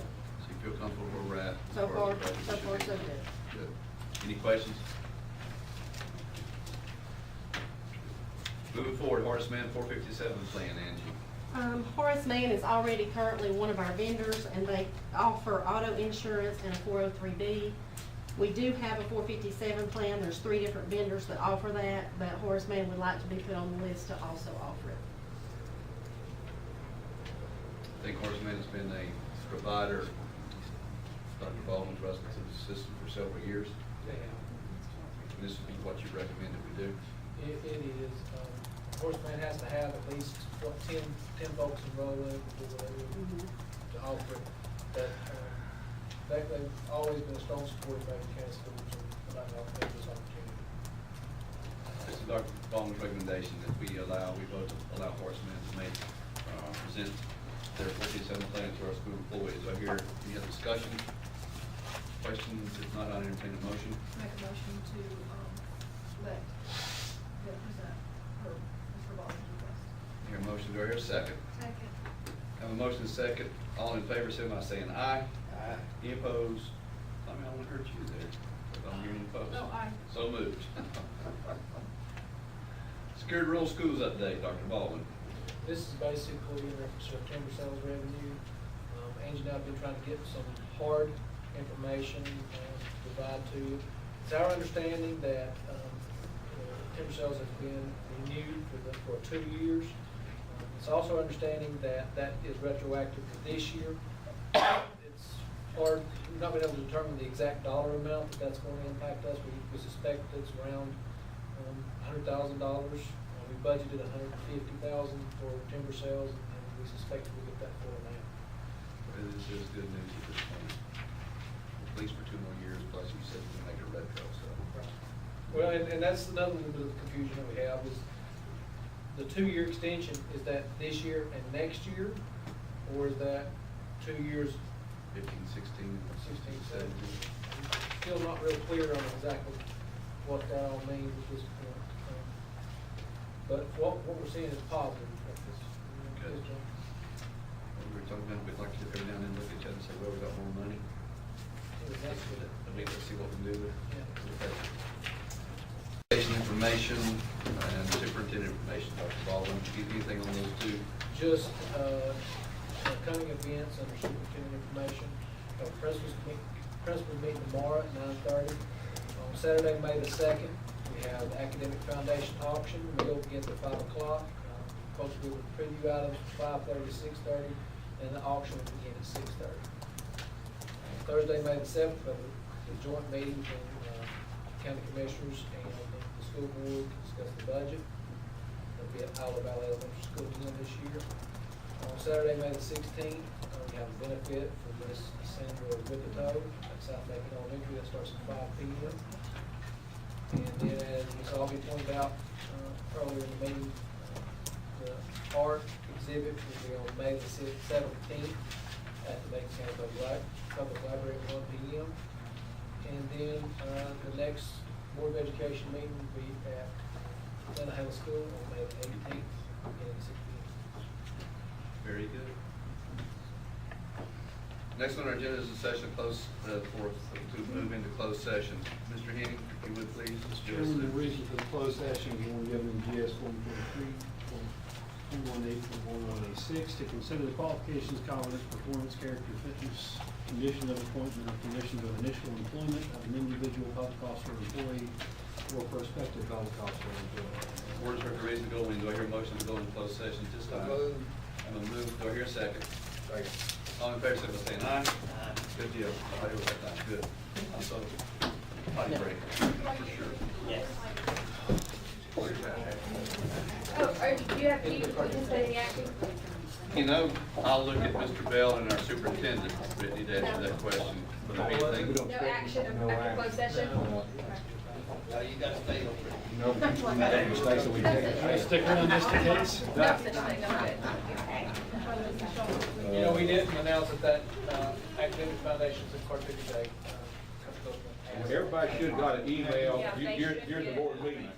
you feel comfortable where we're at? so far, so good. Good. Any questions? Moving forward, Horace Mann 457 plan, Angie. Horace Mann is already currently one of our vendors, and they offer auto insurance and a 403B. We do have a 457 plan. There's 3 different vendors that offer that, but Horace Mann would like to be put on the list to also offer it. I think Horace Mann has been a provider, Dr. Baldwin trusted to the system for several years. This would be what you recommend that we do? It is. Horace Mann has to have at least 10 folks enrolled in to offer it. But they've always been a strong supporter of Macon County Schools, and I'd like to offer this opportunity. This is Dr. Baldwin's recommendation that we vote to allow Horace Mann to present their 457 plan to our school employees. Do I hear any other discussion? Questions? If not, I'll entertain a motion. Make a motion to let them present her Mr. Baldwin's request. Hear a motion, do I hear a second? Second. Have a motion and a second. All in favor, say by saying aye. Aye. Any opposed? I mean, I won't hurt you there. I don't hear any opposed. No, aye. So moved. Secured rural schools update, Dr. Baldwin. This is basically in reference to timber sales revenue. Angie and I have been trying to get some hard information to provide to you. It's our understanding that timber sales have been renewed for 2 years. It's also our understanding that that is retroactive to this year. It's hard, we've not been able to determine the exact dollar amount that that's going to impact us. We suspect it's around $100,000. We budgeted $150,000 for timber sales, and we suspect we'll get that full amount. This is good news at this point. At least for 2 more years, plus you said you can make it retro, so. Right. Well, and that's another little bit of the confusion that we have is the 2-year extension, is that this year and next year? Or is that 2 years? 15, 16, 16, 17. still not real clear on exactly what that all means at this point. But what we're seeing is positive at this. Good. this juncture. We were talking about, we'd like to go down and look at each other and say, well, we got more money. That's good. I mean, let's see what we can do with it. Yeah. Education information and superintendent information, Dr. Baldwin, anything on those two? Just upcoming events under superintendent information. Principals meeting tomorrow at 9:30. On Saturday, May the 2nd, we have the academic foundation auction. We'll begin at 5 o'clock. Folks will preview items from 5:30 to 6:30, and the auction will begin at 6:30. Thursday, May the 7th, we have the joint meeting between county commissioners and the school board to discuss the budget. It'll be at Iowa Valley Elementary School again this year. On Saturday, May the 16th, we have a benefit for Miss Sandra Whippetoe at South Macon Elementary. That starts at 5 p.m. And then, as Ms. Albee pointed out earlier in the meeting, the art exhibit will be on May the 17th at the Macon County Public Library at 1 p.m. And then the next Board of Education meeting will be at Atlanta High School on May the 18th, beginning at 6 p.m. Very good. Next on our agenda is a session close, to move into closed session. Mr. Henning, if you would please. Mr. Chairman, the reason for the closed session is one given in GS 1.3.218.11A6 to consider the qualifications, competence, performance, character, fitness, condition of appointment, or conditions of initial employment of an individual public officer or employee or prospective public officer or employee. Board's recommendation to go in. Do I hear a motion to go into closed session at this time? I'm gonna move. Do I hear a second? Second. All in favor, say by saying aye. Aye. Good deal. I hear that time. Good. I'm so, potty break, for sure. Yes. Where's that at? Oh, do you have to participate in the action? You know, I'll look at Mr. Bell and our superintendent, Brittany, to answer that question. But if anything, No action after closed session? No, you gotta stay over. No, mistakes that we take. Stick around just in case. No such thing, no good. You know, we didn't announce that academic foundations in particular day. Everybody should have got an email Yeah, they during should the get board it. meeting.